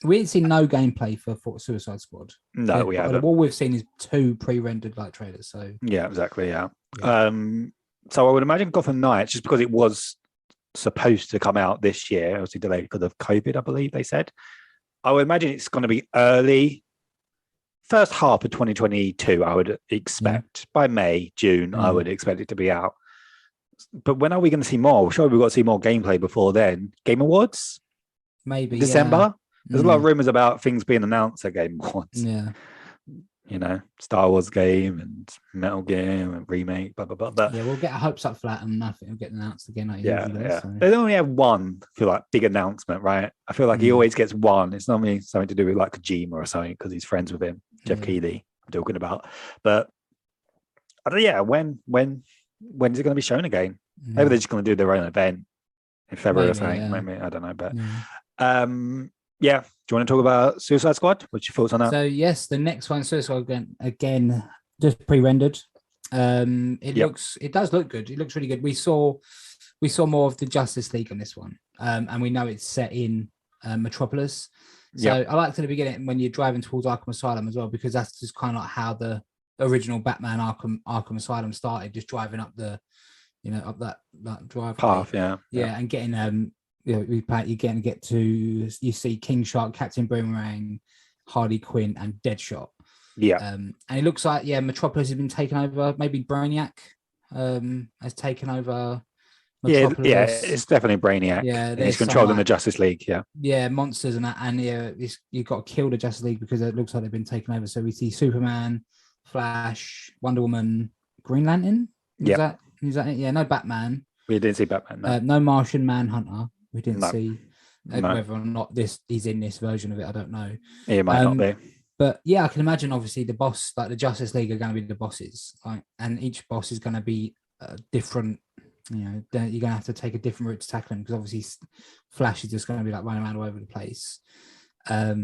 Speaker 2: we ain't seen no gameplay for Suicide Squad.
Speaker 1: No, we haven't.
Speaker 2: All we've seen is 2 pre-rendered like trailers. So
Speaker 1: yeah, exactly. Yeah. So I would imagine Gotham Knights, just because it was supposed to come out this year, obviously delayed because of COVID, I believe they said. I would imagine it's going to be early. First half of 2022, I would expect. By May, June, I would expect it to be out. But when are we going to see more? Surely we've got to see more gameplay before then. Game Awards?
Speaker 2: Maybe.
Speaker 1: December?
Speaker 2: Yeah.
Speaker 1: There's a lot of rumors about things being announced at Game Awards.
Speaker 2: Yeah.
Speaker 1: You know, Star Wars game and Metal Gear and remake, blah, blah, blah. But
Speaker 2: yeah, we'll get our hopes up flat and nothing will get announced again. Like
Speaker 1: So. They only have one, I feel like, big announcement, right? I feel like he always gets one. It's normally something to do with like Kojima or something because he's friends with him. Jeff Keighley, I'm talking about. But I don't know, when is it going to be shown again? Maybe they're just going to do their own event in February or something. Maybe, I don't know. But do you want to talk about Suicide Squad? What's your thoughts on that?
Speaker 2: So yes, the next one, Suicide Squad, again, just pre-rendered. It does look good. It looks really good. We saw more of the Justice League on this one, and we know it's set in Metropolis. So I liked at the beginning when you're driving towards Arkham Asylum as well, because that's just kind of like how the original Batman Arkham Asylum started, just driving up up that driveway
Speaker 1: path,
Speaker 2: and getting you're going to get to, you see King Shark, Captain Boomerang, Harley Quinn, and Deadshot. And it looks like Metropolis has been taken over. Maybe Brainiac has taken over Metropolis.
Speaker 1: Yeah, it's definitely Brainiac.
Speaker 2: Yeah,
Speaker 1: he's controlling the Justice League.
Speaker 2: Monsters and that, and you've got to kill the Justice League because it looks like they've been taken over. So we see Superman, Flash, Wonder Woman, Green Lantern. Is that it? Yeah, no Batman.
Speaker 1: We didn't see Batman.
Speaker 2: No Martian Manhunter. We didn't see whether or not he's in this version of it. I don't know.
Speaker 1: It might not be.
Speaker 2: But yeah, I can imagine. Obviously, the boss, like the Justice League, are going to be the bosses, and each boss is going to be different. You're going to have to take a different route to tackle him because obviously Flash is just going to be like running around all over the place. But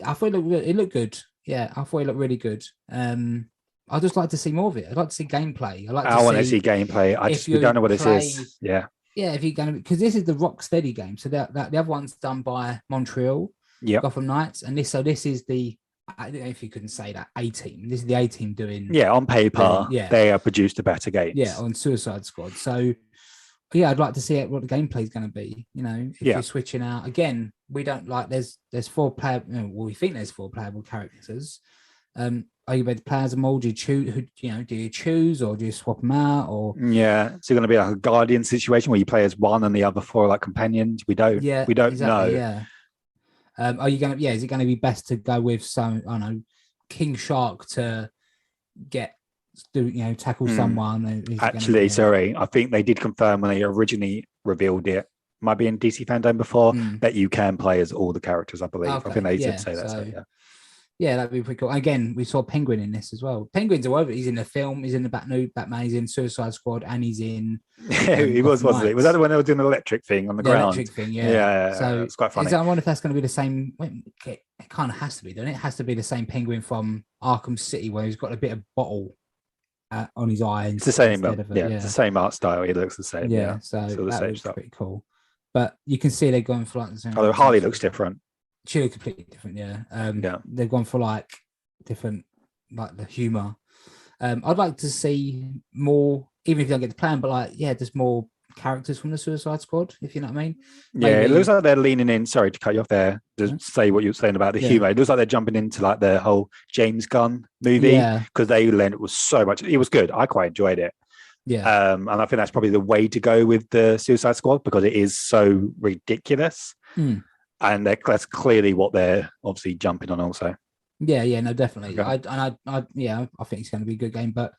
Speaker 2: I thought it looked good. Yeah, I thought it looked really good. I'd just like to see more of it. I'd like to see gameplay. I want to
Speaker 1: see gameplay. We don't know what this is. Yeah.
Speaker 2: Yeah, if you're going to, because this is the Rocksteady game. So the other one's done by Montreal, Gotham Knights, and this is the, I don't know if you couldn't say that, A team. This is the A team doing.
Speaker 1: Yeah, on paper, they have produced a better game.
Speaker 2: Yeah, on Suicide Squad. So yeah, I'd like to see what the gameplay is going to be. If you're switching out again, we don't like. There's 4 player. We think there's 4 playable characters. Are you ready to play as them all? Do you choose? Do you choose or do you swap them out? Or
Speaker 1: it's going to be like a Guardian situation where you play as one and the other 4 are like companions. We don't. We don't know.
Speaker 2: Yeah. Are you going to? Is it going to be best to go with some? I don't know, King Shark to tackle someone?
Speaker 1: Actually, sorry, I think they did confirm when they originally revealed it. Might be in DC Fandome before that you can play as all the characters. I believe. Okay. I think they did say that.
Speaker 2: Yeah, that'd be pretty cool. Again, we saw Penguin in this as well. Penguin's all over. He's in the film. He's in the Batman. He's in Suicide Squad, and he's in.
Speaker 1: He was, wasn't he? Was that the one they were doing the electric thing on the ground?
Speaker 2: Electric thing, yeah.
Speaker 1: Yeah, it's quite funny.
Speaker 2: I wonder if that's going to be the same. It kind of has to be, doesn't it? It has to be the same Penguin from Arkham City, where he's got a bit of bottle on his eye.
Speaker 1: It's the same. It's the same art style. He looks the same. Yeah,
Speaker 2: so that looks pretty cool. But you can see they're going for like the same.
Speaker 1: Although Harley looks different.
Speaker 2: She looks completely different. Yeah. They've gone for like different, like the humor. I'd like to see more, even if you don't get to plan, but like, just more characters from the Suicide Squad, if you know what I mean.
Speaker 1: Maybe. It looks like they're leaning in. Sorry to cut you off there. To say what you were saying about the humor. It looks like they're jumping into like the whole James Gunn movie because they lent it was so much. It was good. I quite enjoyed it.
Speaker 2: Yeah.
Speaker 1: And I think that's probably the way to go with the Suicide Squad because it is so ridiculous. And that's clearly what they're obviously jumping on also.
Speaker 2: Yeah, no, definitely.
Speaker 1: Okay.
Speaker 2: I think it's going to be a good game. But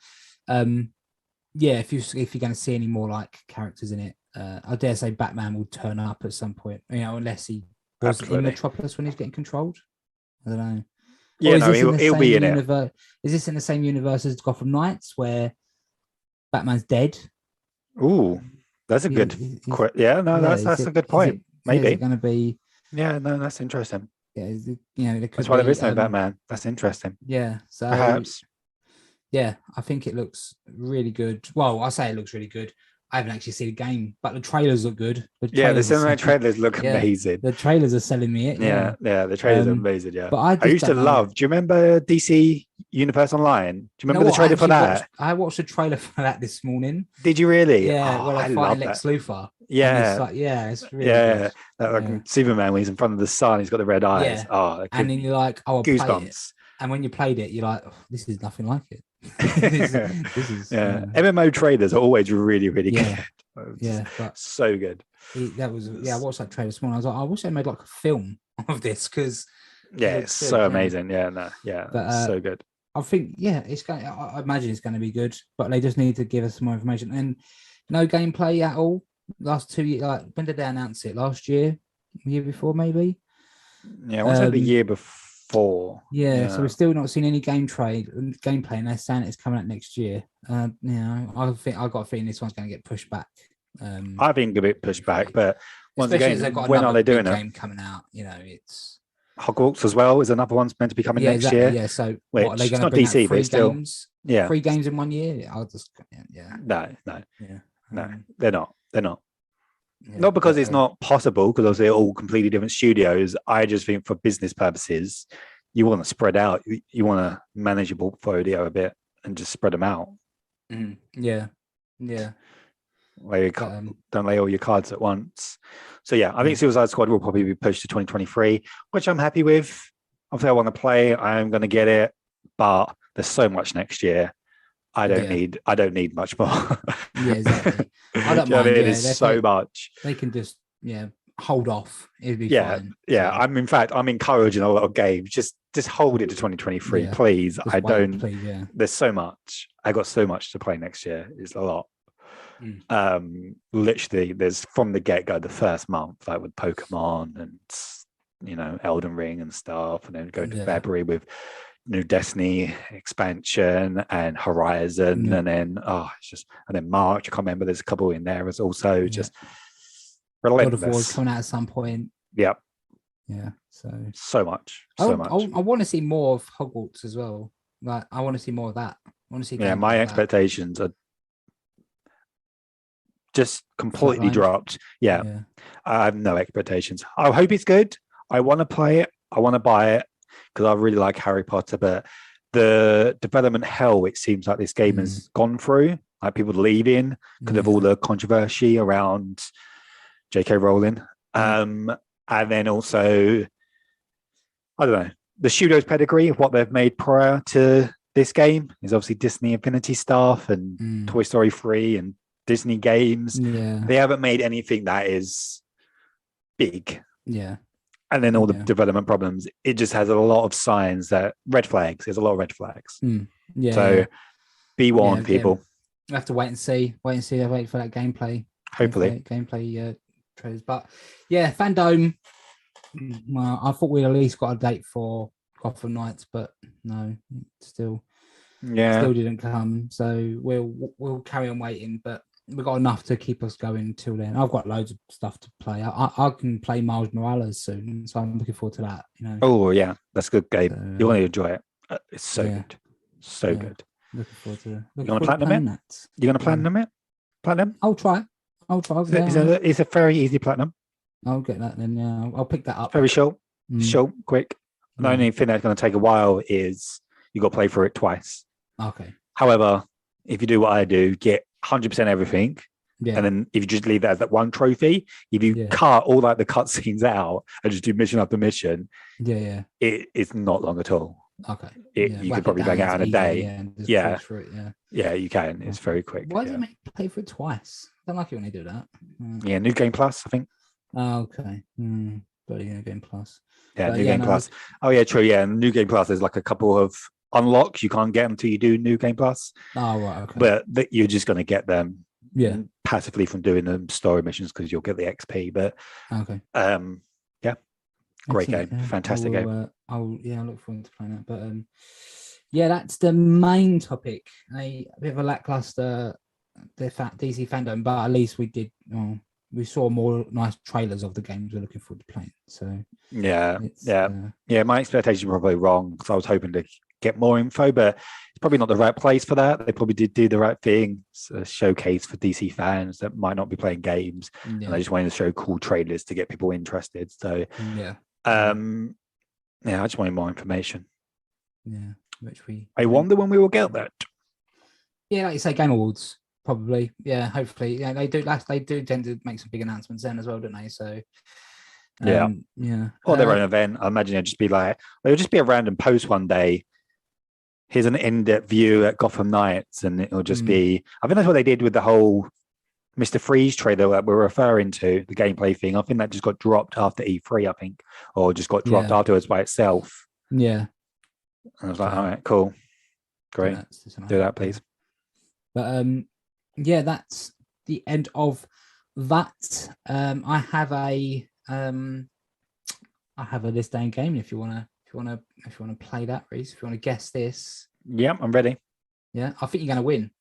Speaker 2: if you're going to see any more like characters in it, I dare say Batman will turn up at some point. Unless he was in Metropolis when he's getting controlled. I don't know.
Speaker 1: Yeah, no, he'll be in it.
Speaker 2: Is this in the same universe as Gotham Knights where Batman's dead?
Speaker 1: Ooh, that's a good. That's a good point. Maybe
Speaker 2: it's going to be.
Speaker 1: Yeah, no, that's interesting.
Speaker 2: Yeah,
Speaker 1: that's why there is no Batman. That's interesting.
Speaker 2: Yeah, so
Speaker 1: perhaps.
Speaker 2: Yeah, I think it looks really good. Well, I say it looks really good. I haven't actually seen the game, but the trailers look good.
Speaker 1: The cinematic trailers look amazing.
Speaker 2: The trailers are selling me it.
Speaker 1: Yeah, the trailers are amazing. Yeah,
Speaker 2: but I
Speaker 1: used to love. Do you remember DC Universe Online? Do you remember the trailer for that?
Speaker 2: I watched the trailer for that this morning.
Speaker 1: Did you really?
Speaker 2: Yeah, I fighting Lex Luthor.
Speaker 1: Yeah,
Speaker 2: it's really good.
Speaker 1: Like Superman when he's in front of the sun, he's got the red eyes.
Speaker 2: Yeah.
Speaker 1: Oh,
Speaker 2: and then you're like,
Speaker 1: goosebumps.
Speaker 2: And when you played it, you're like, this is nothing like it. this is
Speaker 1: MMO trailers are always really, really good.
Speaker 2: But
Speaker 1: so good.
Speaker 2: I watched that trailer this morning. I was like, I wish they made like a film of this because
Speaker 1: it's so amazing. So good.
Speaker 2: I think it's going. I imagine it's going to be good, but they just need to give us some more information and no gameplay at all. Last 2 years, like when did they announce it? Last year, year before, maybe.
Speaker 1: Yeah, I want to say the year before.
Speaker 2: Yeah, so we're still not seeing any gameplay, and they're saying it's coming out next year. I got a feeling this one's going to get pushed back.
Speaker 1: I think a bit pushed back, but once again, when are they doing it?
Speaker 2: Game coming out, it's
Speaker 1: Hogwarts as well is another one's meant to be coming next year.
Speaker 2: Yeah, so
Speaker 1: what are they going to bring DC, but still,
Speaker 2: games? 3 games in 1 year. I'll just No,
Speaker 1: they're not. Not because it's not possible, because they're all completely different studios. I just think for business purposes, you want to spread out. You want to manage your portfolio a bit and just spread them out.
Speaker 2: Yeah.
Speaker 1: Don't lay all your cards at once. So I think Suicide Squad will probably be pushed to 2023, which I'm happy with. Obviously, I want to play. I am going to get it, but there's so much next year. I don't need much more.
Speaker 2: Yeah, exactly. I don't mind.
Speaker 1: It is so much.
Speaker 2: They can just hold off. It'd be fine.
Speaker 1: Yeah. I'm encouraging a lot of games. Just hold it to 2023, please. Please, there's so much. I got so much to play next year. It's a lot. Literally, there's from the get-go the first month, like with Pokemon and Elden Ring and stuff, and then going to February with new Destiny expansion and Horizon, and then and then March. I can't remember. There's a couple in there. It's also just relentless.
Speaker 2: God of War's coming out at some point.
Speaker 1: Yep.
Speaker 2: Yeah.
Speaker 1: So much.
Speaker 2: I want to see more of Hogwarts as well. Like I want to see more of that. I want to see.
Speaker 1: Yeah, my expectations are just completely dropped. Yeah. I have no expectations. I hope it's good. I want to play it. I want to buy it, because I really like Harry Potter, but the development hell it seems like this game has gone through, like people leaving because of all the controversy around J.K. Rowling. And then also, I don't know, the studio's pedigree of what they've made prior to this game is obviously Disney Infinity stuff and Toy Story 3 and Disney games.
Speaker 2: Yeah.
Speaker 1: They haven't made anything that is big.
Speaker 2: Yeah.
Speaker 1: And then all the development problems, it just has a lot of signs that red flags. There's a lot of red flags. So be warned, people.
Speaker 2: We have to wait and see. Wait for that gameplay.
Speaker 1: Hopefully.
Speaker 2: Gameplay trailers. But FanDome. Well, I thought we at least got a date for Gotham Knights, but no, still
Speaker 1: Yeah.
Speaker 2: didn't come. So we'll carry on waiting, but we've got enough to keep us going till then. I've got loads of stuff to play. I can play Miles Morales soon, so I'm looking forward to that.
Speaker 1: Oh yeah, that's a good game.
Speaker 2: So,
Speaker 1: You're going to enjoy it. It's so good, so good.
Speaker 2: Looking forward to.
Speaker 1: You're going to platinum it?
Speaker 2: That.
Speaker 1: You're going to platinum it? Platinum?
Speaker 2: I'll try.
Speaker 1: Yeah. It's a very easy platinum.
Speaker 2: I'll get that then. Yeah, I'll pick that up.
Speaker 1: Very short, quick. The only thing that's going to take a while is you got to play through it twice.
Speaker 2: Okay.
Speaker 1: However, if you do what I do, get 100% everything, and then if you just leave that as that one trophy, if you cut all like the cutscenes out and just do mission after mission, it's not long at all.
Speaker 2: Okay.
Speaker 1: You could probably bang it out in a day. Yeah, you can. It's very quick.
Speaker 2: Why does it make you play for it twice? I don't like it when they do that.
Speaker 1: Yeah, New Game Plus, I think.
Speaker 2: Oh, okay. But New Game Plus.
Speaker 1: Yeah, New Game Plus. Oh, yeah, true. Yeah, New Game Plus, there's like a couple of unlocks. You can't get them until you do New Game Plus.
Speaker 2: Oh, right. Okay.
Speaker 1: But you're just going to get them passively from doing the story missions because you'll get the XP. But great game. Fantastic game.
Speaker 2: I look forward to playing that. But that's the main topic. A bit of a lackluster DC Fandome, but at least we did. We saw more nice trailers of the games we're looking forward to playing. So my expectations were probably wrong because I was hoping to get more info, but it's probably not the right place for that. They probably did do the right thing. It's a showcase for DC fans that might not be playing games, and they just wanted to show cool trailers to get people interested. So I just wanted more information. Yeah, which
Speaker 1: I wonder when we will get that.
Speaker 2: Yeah, like you say, Game Awards. Probably, hopefully. Yeah, they do tend to make some big announcements then as well, don't they? So
Speaker 1: or their own event. I imagine it'll just be a random post one day. Here's an in-depth view at Gotham Knights, and it'll just be. I think that's what they did with the whole Mr. Freeze trailer that we're referring to, the gameplay thing. I think that just got dropped after E3, I think, or just got dropped afterwards by itself.
Speaker 2: Yeah,
Speaker 1: and I was like, all right, cool, great, do that, please.
Speaker 2: But that's the end of that. I have a this day and game. If you wanna play that, Reece, if you wanna guess this.
Speaker 1: Yeah, I'm ready.
Speaker 2: Yeah, I think you're gonna win.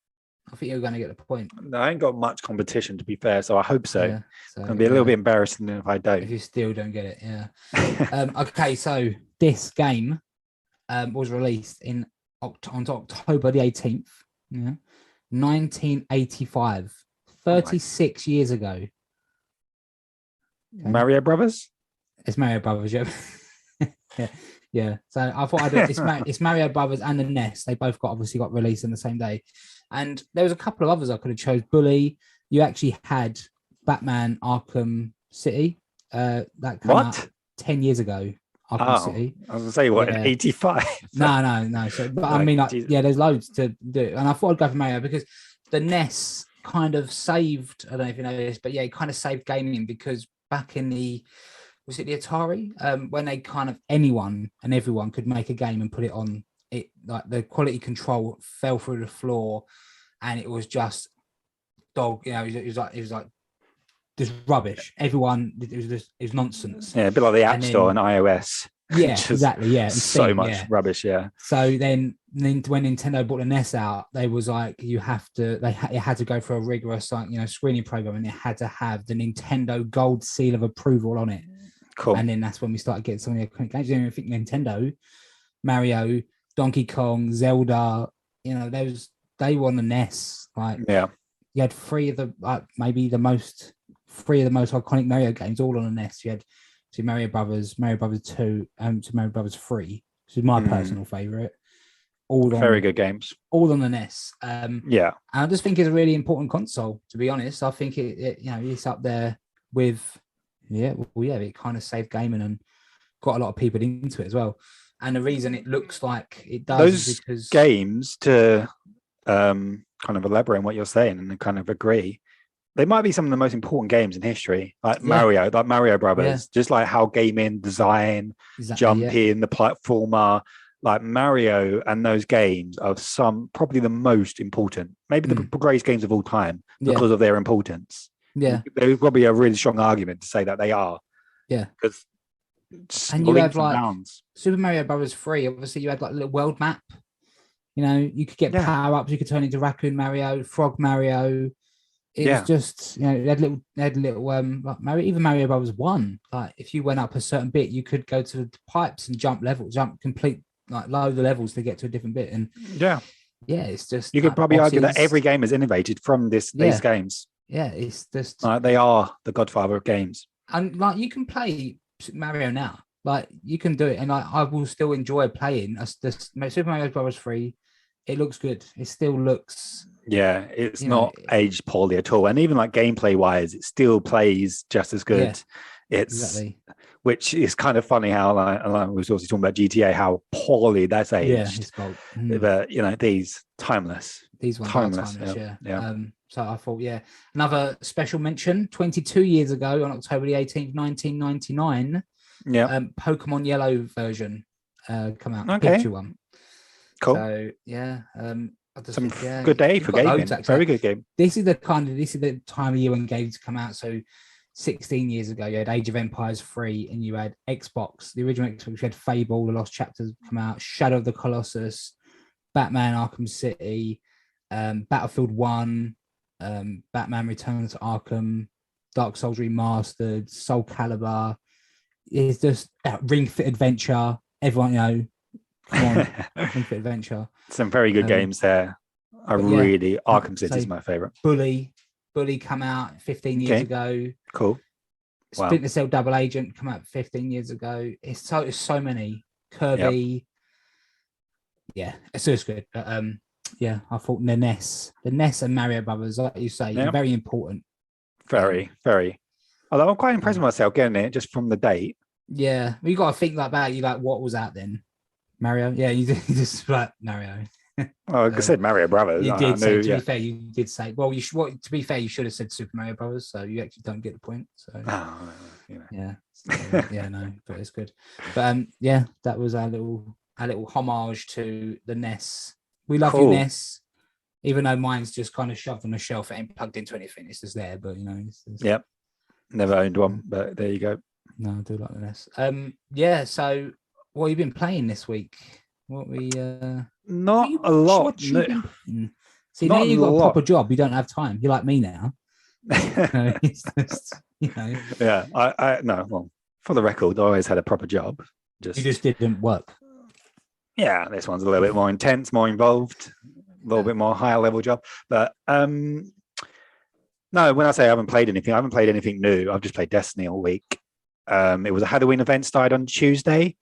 Speaker 2: I think you're gonna get the point.
Speaker 1: No, I ain't got much competition, to be fair, so I hope so. Yeah, so it'll be a little bit embarrassing if I don't.
Speaker 2: If you still don't get it, yeah. Okay, so this game was released on October the 18th. Yeah. 1985, 36 years ago. Okay.
Speaker 1: Mario Brothers?
Speaker 2: It's Mario Brothers, yeah. yeah. So I thought it's Mario Brothers and the NES. They both obviously got released on the same day. And there was a couple of others I could have chose. Bully. You actually had Batman Arkham City. That came out 10 years ago. City.
Speaker 1: I was going to say, what, in 85?
Speaker 2: No. So, but I mean, there's loads to do. And I thought I'd go for Mario because the NES kind of saved, I don't know if you know this, but it kind of saved gaming because back in was it the Atari? When they kind of anyone and everyone could make a game and put it on it, like the quality control fell through the floor and it was just it was like just rubbish. Everyone, it was nonsense.
Speaker 1: Yeah, a bit like the App Store and iOS.
Speaker 2: Yeah, exactly. Yeah,
Speaker 1: so much rubbish. Yeah.
Speaker 2: So then when Nintendo brought the NES out, they was like, it had to go for a rigorous, screening program, and it had to have the Nintendo Gold seal of approval on it.
Speaker 1: Cool.
Speaker 2: And then that's when we started getting some of the iconic games. I think Nintendo, Mario, Donkey Kong, Zelda. They won the NES. You had three of the most iconic Mario games all on the NES. You had Mario Brothers, Mario Brothers 2, and Mario Brothers 3, which is my personal favorite.
Speaker 3: Very good games.
Speaker 2: All on the NES. And I just think it's a really important console, to be honest. I think it's up there with, it kind of saved gaming and got a lot of people into it as well. And the reason it looks like it does is because
Speaker 1: games, to kind of elaborate on what you're saying and kind of agree, they might be some of the most important games in history, like Mario Brothers, just like how gaming, design, jumping, the platformer, like Mario and those games are probably the most important, maybe the greatest games of all time because of their importance.
Speaker 2: Yeah.
Speaker 1: There's probably a really strong argument to say that they are.
Speaker 2: Yeah.
Speaker 1: Because
Speaker 2: And you have like Super Mario Brothers 3. Obviously, you had like a little world map. You know, you could get power ups. You could turn into Raccoon Mario, Frog Mario. It was just, you know, they had little like Mario, even Mario Brothers 1. Like if you went up a certain bit, you could go to the pipes and jump complete like load the levels to get to a different bit. And it's just
Speaker 1: you could probably argue that every game is innovated from these games.
Speaker 2: Yeah, it's just
Speaker 1: like they are the godfather of games.
Speaker 2: And like you can play Mario now, like you can do it, and I will still enjoy playing this Super Mario Bros. 3. It looks good. It still looks.
Speaker 1: Yeah, it's not aged poorly at all, and even like gameplay wise, it still plays just as good. Yeah, which is kind of funny how like we was also talking about GTA, how poorly that's aged. But you know, these timeless.
Speaker 2: These ones are timeless. Yeah. So I thought, another special mention. 22 years ago, on October the 18th, 1999.
Speaker 1: Yeah.
Speaker 2: Pokemon Yellow version come out.
Speaker 1: Okay.
Speaker 2: Pikachu one.
Speaker 1: Cool.
Speaker 2: So
Speaker 1: good day for gaming. Very good game.
Speaker 2: This is the time of year when games come out. So 16 years ago, you had Age of Empires 3, and you had Xbox, the original Xbox. You had Fable, The Lost Chapters come out, Shadow of the Colossus, Batman Arkham City, Battlefield 1, Batman Returns to Arkham, Dark Souls Remastered, Soul Calibur. It's just Ring Fit Adventure. Everyone, you know, come on, Ring Fit Adventure.
Speaker 1: Some very good games there. Arkham City is my favorite.
Speaker 2: Bully come out 15 years ago.
Speaker 1: Cool.
Speaker 2: Splinter Cell Double Agent come out 15 years ago. It's so many. Kirby. Yeah, it's just good. But, I thought the NES and Mario Brothers, like you say, very important.
Speaker 1: Very, very. Although I'm quite impressed with myself getting it just from the date.
Speaker 2: Yeah, you got to think like that. You like, what was that then? Mario? Yeah, you just like Mario.
Speaker 1: Well, like I said, Mario Brothers.
Speaker 2: You did say. To be fair, you did say. Well, to be fair, you should have said Super Mario Brothers. So you actually don't get the point. So yeah, no, but it's good. But that was our little homage to the NES. We love your NES, even though mine's just kind of shoved on the shelf. It ain't plugged into anything. It's just there, but you know.
Speaker 1: Yep. Never owned one, but there you go.
Speaker 2: No, I do like the NES. So what have you been playing this week?
Speaker 1: Not a lot.
Speaker 2: See, now you've got a proper job. You don't have time. You're like me now.
Speaker 1: Yeah, I no. Well, for the record, I always had a proper job.
Speaker 2: You just didn't work.
Speaker 1: Yeah, this one's a little bit more intense, more involved, a little bit more higher level job. But no, when I say I haven't played anything new. I've just played Destiny all week. It was a Halloween event, started on Tuesday,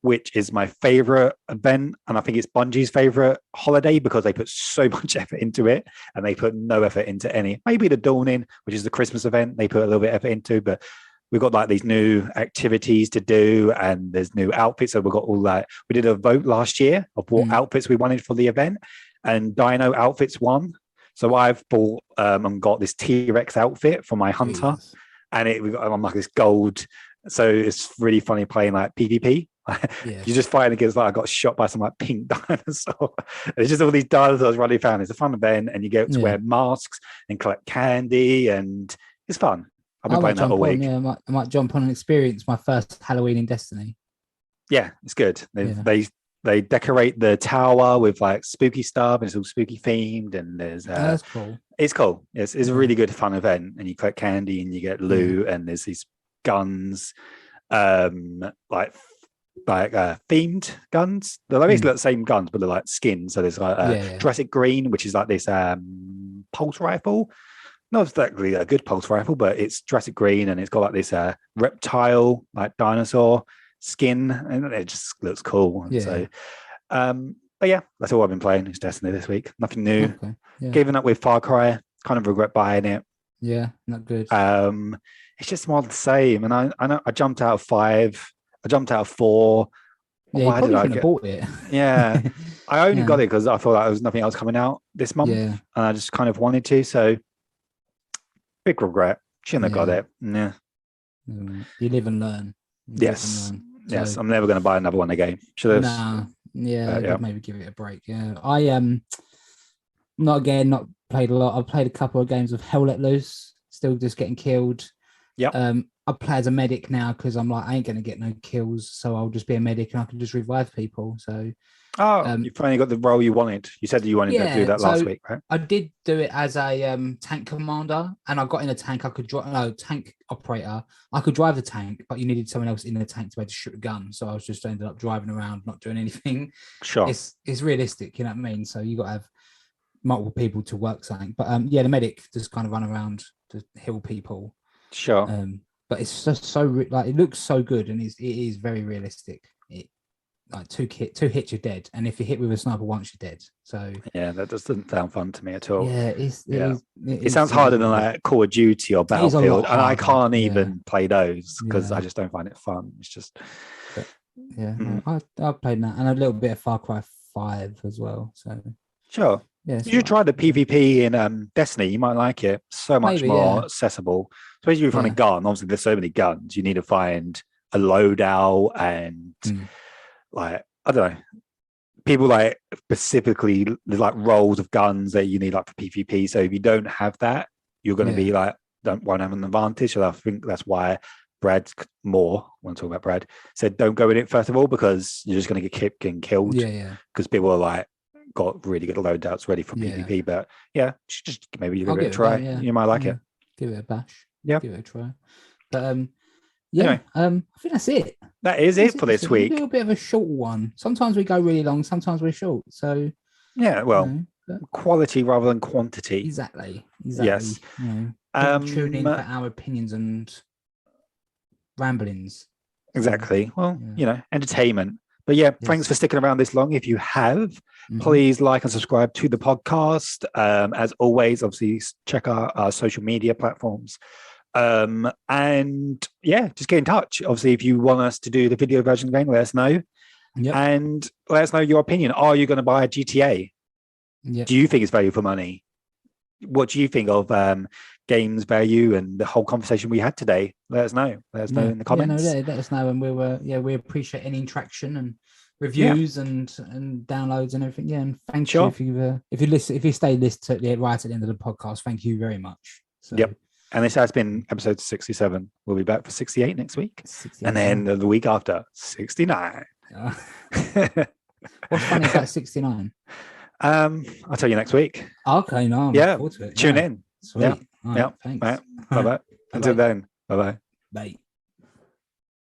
Speaker 1: which is my favorite event, and I think it's Bungie's favorite holiday because they put so much effort into it, and they put no effort into any. Maybe the Dawning, which is the Christmas event, they put a little bit of effort into, but we've got like these new activities to do, and there's new outfits. So we've got all that. We did a vote last year of what outfits we wanted for the event, and Dino outfits won. So I've bought and got this T-Rex outfit for my hunter. Jesus. And I'm like this gold. So it's really funny playing like PvP. You're just fighting against like I got shot by some like pink dinosaur. It's just all these dinosaurs running around. It's a fun event, and you get to wear masks and collect candy, and it's fun. I've been playing that all week.
Speaker 2: I might jump on and experience my first Halloween in Destiny.
Speaker 1: Yeah, it's good. They decorate the tower with like spooky stuff, and it's all spooky themed. And there's
Speaker 2: that's cool.
Speaker 1: It's cool. It's a really good fun event, and you collect candy and you get loot, and there's these guns, like themed guns. They're basically the same guns, but they're like skins. So there's like Jurassic Green, which is like this pulse rifle. Not exactly a good pulse rifle, but it's Jurassic Green, and it's got like this reptile, like dinosaur skin, and it just looks cool. So but yeah, that's all I've been playing is Destiny this week. Nothing new. Giving up with Far Cry, kind of regret buying it.
Speaker 2: Not good.
Speaker 1: It's just more the same, and I know I jumped out of 5, I jumped out of 4.
Speaker 2: Why did I bought it?
Speaker 1: I only got it because I thought there was nothing else coming out this month, and I just kind of wanted to, so big regret. Shouldn't have got it.
Speaker 2: You live and learn.
Speaker 1: Yes, I'm never going to buy another one again. Should have.
Speaker 2: I'd maybe give it a break. I not played a lot. I've played a couple of games of Hell Let Loose. Still just getting killed.
Speaker 1: Yeah.
Speaker 2: I play as a medic now because I'm like, I ain't going to get no kills. So I'll just be a medic and I can just revive people. So,
Speaker 1: you finally got the role you wanted. You said that you wanted to do that last week, right?
Speaker 2: I did do it as a tank commander, and I got in a tank. I could drive, tank operator. I could drive the tank, but you needed someone else in the tank to be able to shoot a gun. So I was just ended up driving around, not doing anything.
Speaker 1: Sure.
Speaker 2: It's realistic, you know what I mean? So you got to have multiple people to work something. But the medic just kind of run around to heal people.
Speaker 1: Sure.
Speaker 2: But it's just so like it looks so good, and it is very realistic. Like two hits you're dead, and if you hit with a sniper once you're dead. So
Speaker 1: yeah, that doesn't sound fun to me at all.
Speaker 2: Yeah,
Speaker 1: it sounds harder than like Call of Duty or Battlefield, and I can't even play those because I just don't find it fun. It's just
Speaker 2: I played that and a little bit of Far Cry 5 as well. So
Speaker 1: sure. Yeah, you should try the PvP in Destiny. You might like it. So much more accessible, especially if you find a gun. Obviously, there's so many guns. You need to find a loadout and like I don't know. People like specifically there's like rolls of guns that you need like for PvP. So if you don't have that, you're going to be like won't have an advantage. So I think that's why Brad Moore, when I talk about Brad, said don't go in it first of all because you're just going to get killed. Because people are like got really good loadouts ready for PvP. But just maybe you give it a try. You might like it.
Speaker 2: Give it a bash.
Speaker 1: Yeah,
Speaker 2: give it a try. But anyway, I think that's it.
Speaker 1: That is it for this week.
Speaker 2: A little bit of a short one. Sometimes we go really long, sometimes we're short. So
Speaker 1: quality rather than quantity.
Speaker 2: Exactly.
Speaker 1: Yes.
Speaker 2: Tune in for our opinions and ramblings.
Speaker 1: Exactly. Well, entertainment. But thanks for sticking around this long. If you have, please like and subscribe to the podcast. As always, obviously, check our social media platforms. And just get in touch. Obviously, if you want us to do the video version of the game, let us know. And let us know your opinion. Are you going to buy a GTA? Do you think it's value for money? What do you think of games value and the whole conversation we had today? Let us know. Let us know in the comments.
Speaker 2: Let us know, and we appreciate any interaction and reviews and downloads and everything. And thank you if you stayed right at the end of the podcast. Thank you very much. So,
Speaker 1: and this has been episode 67. We'll be back for 68 next week. And then the week after, 69.
Speaker 2: What's funny about 69?
Speaker 1: I'll tell you next week.
Speaker 2: Okay, no.
Speaker 1: Tune in.
Speaker 2: Sweet. Thanks.
Speaker 1: Bye-bye. Until then, bye-bye.
Speaker 2: Bye.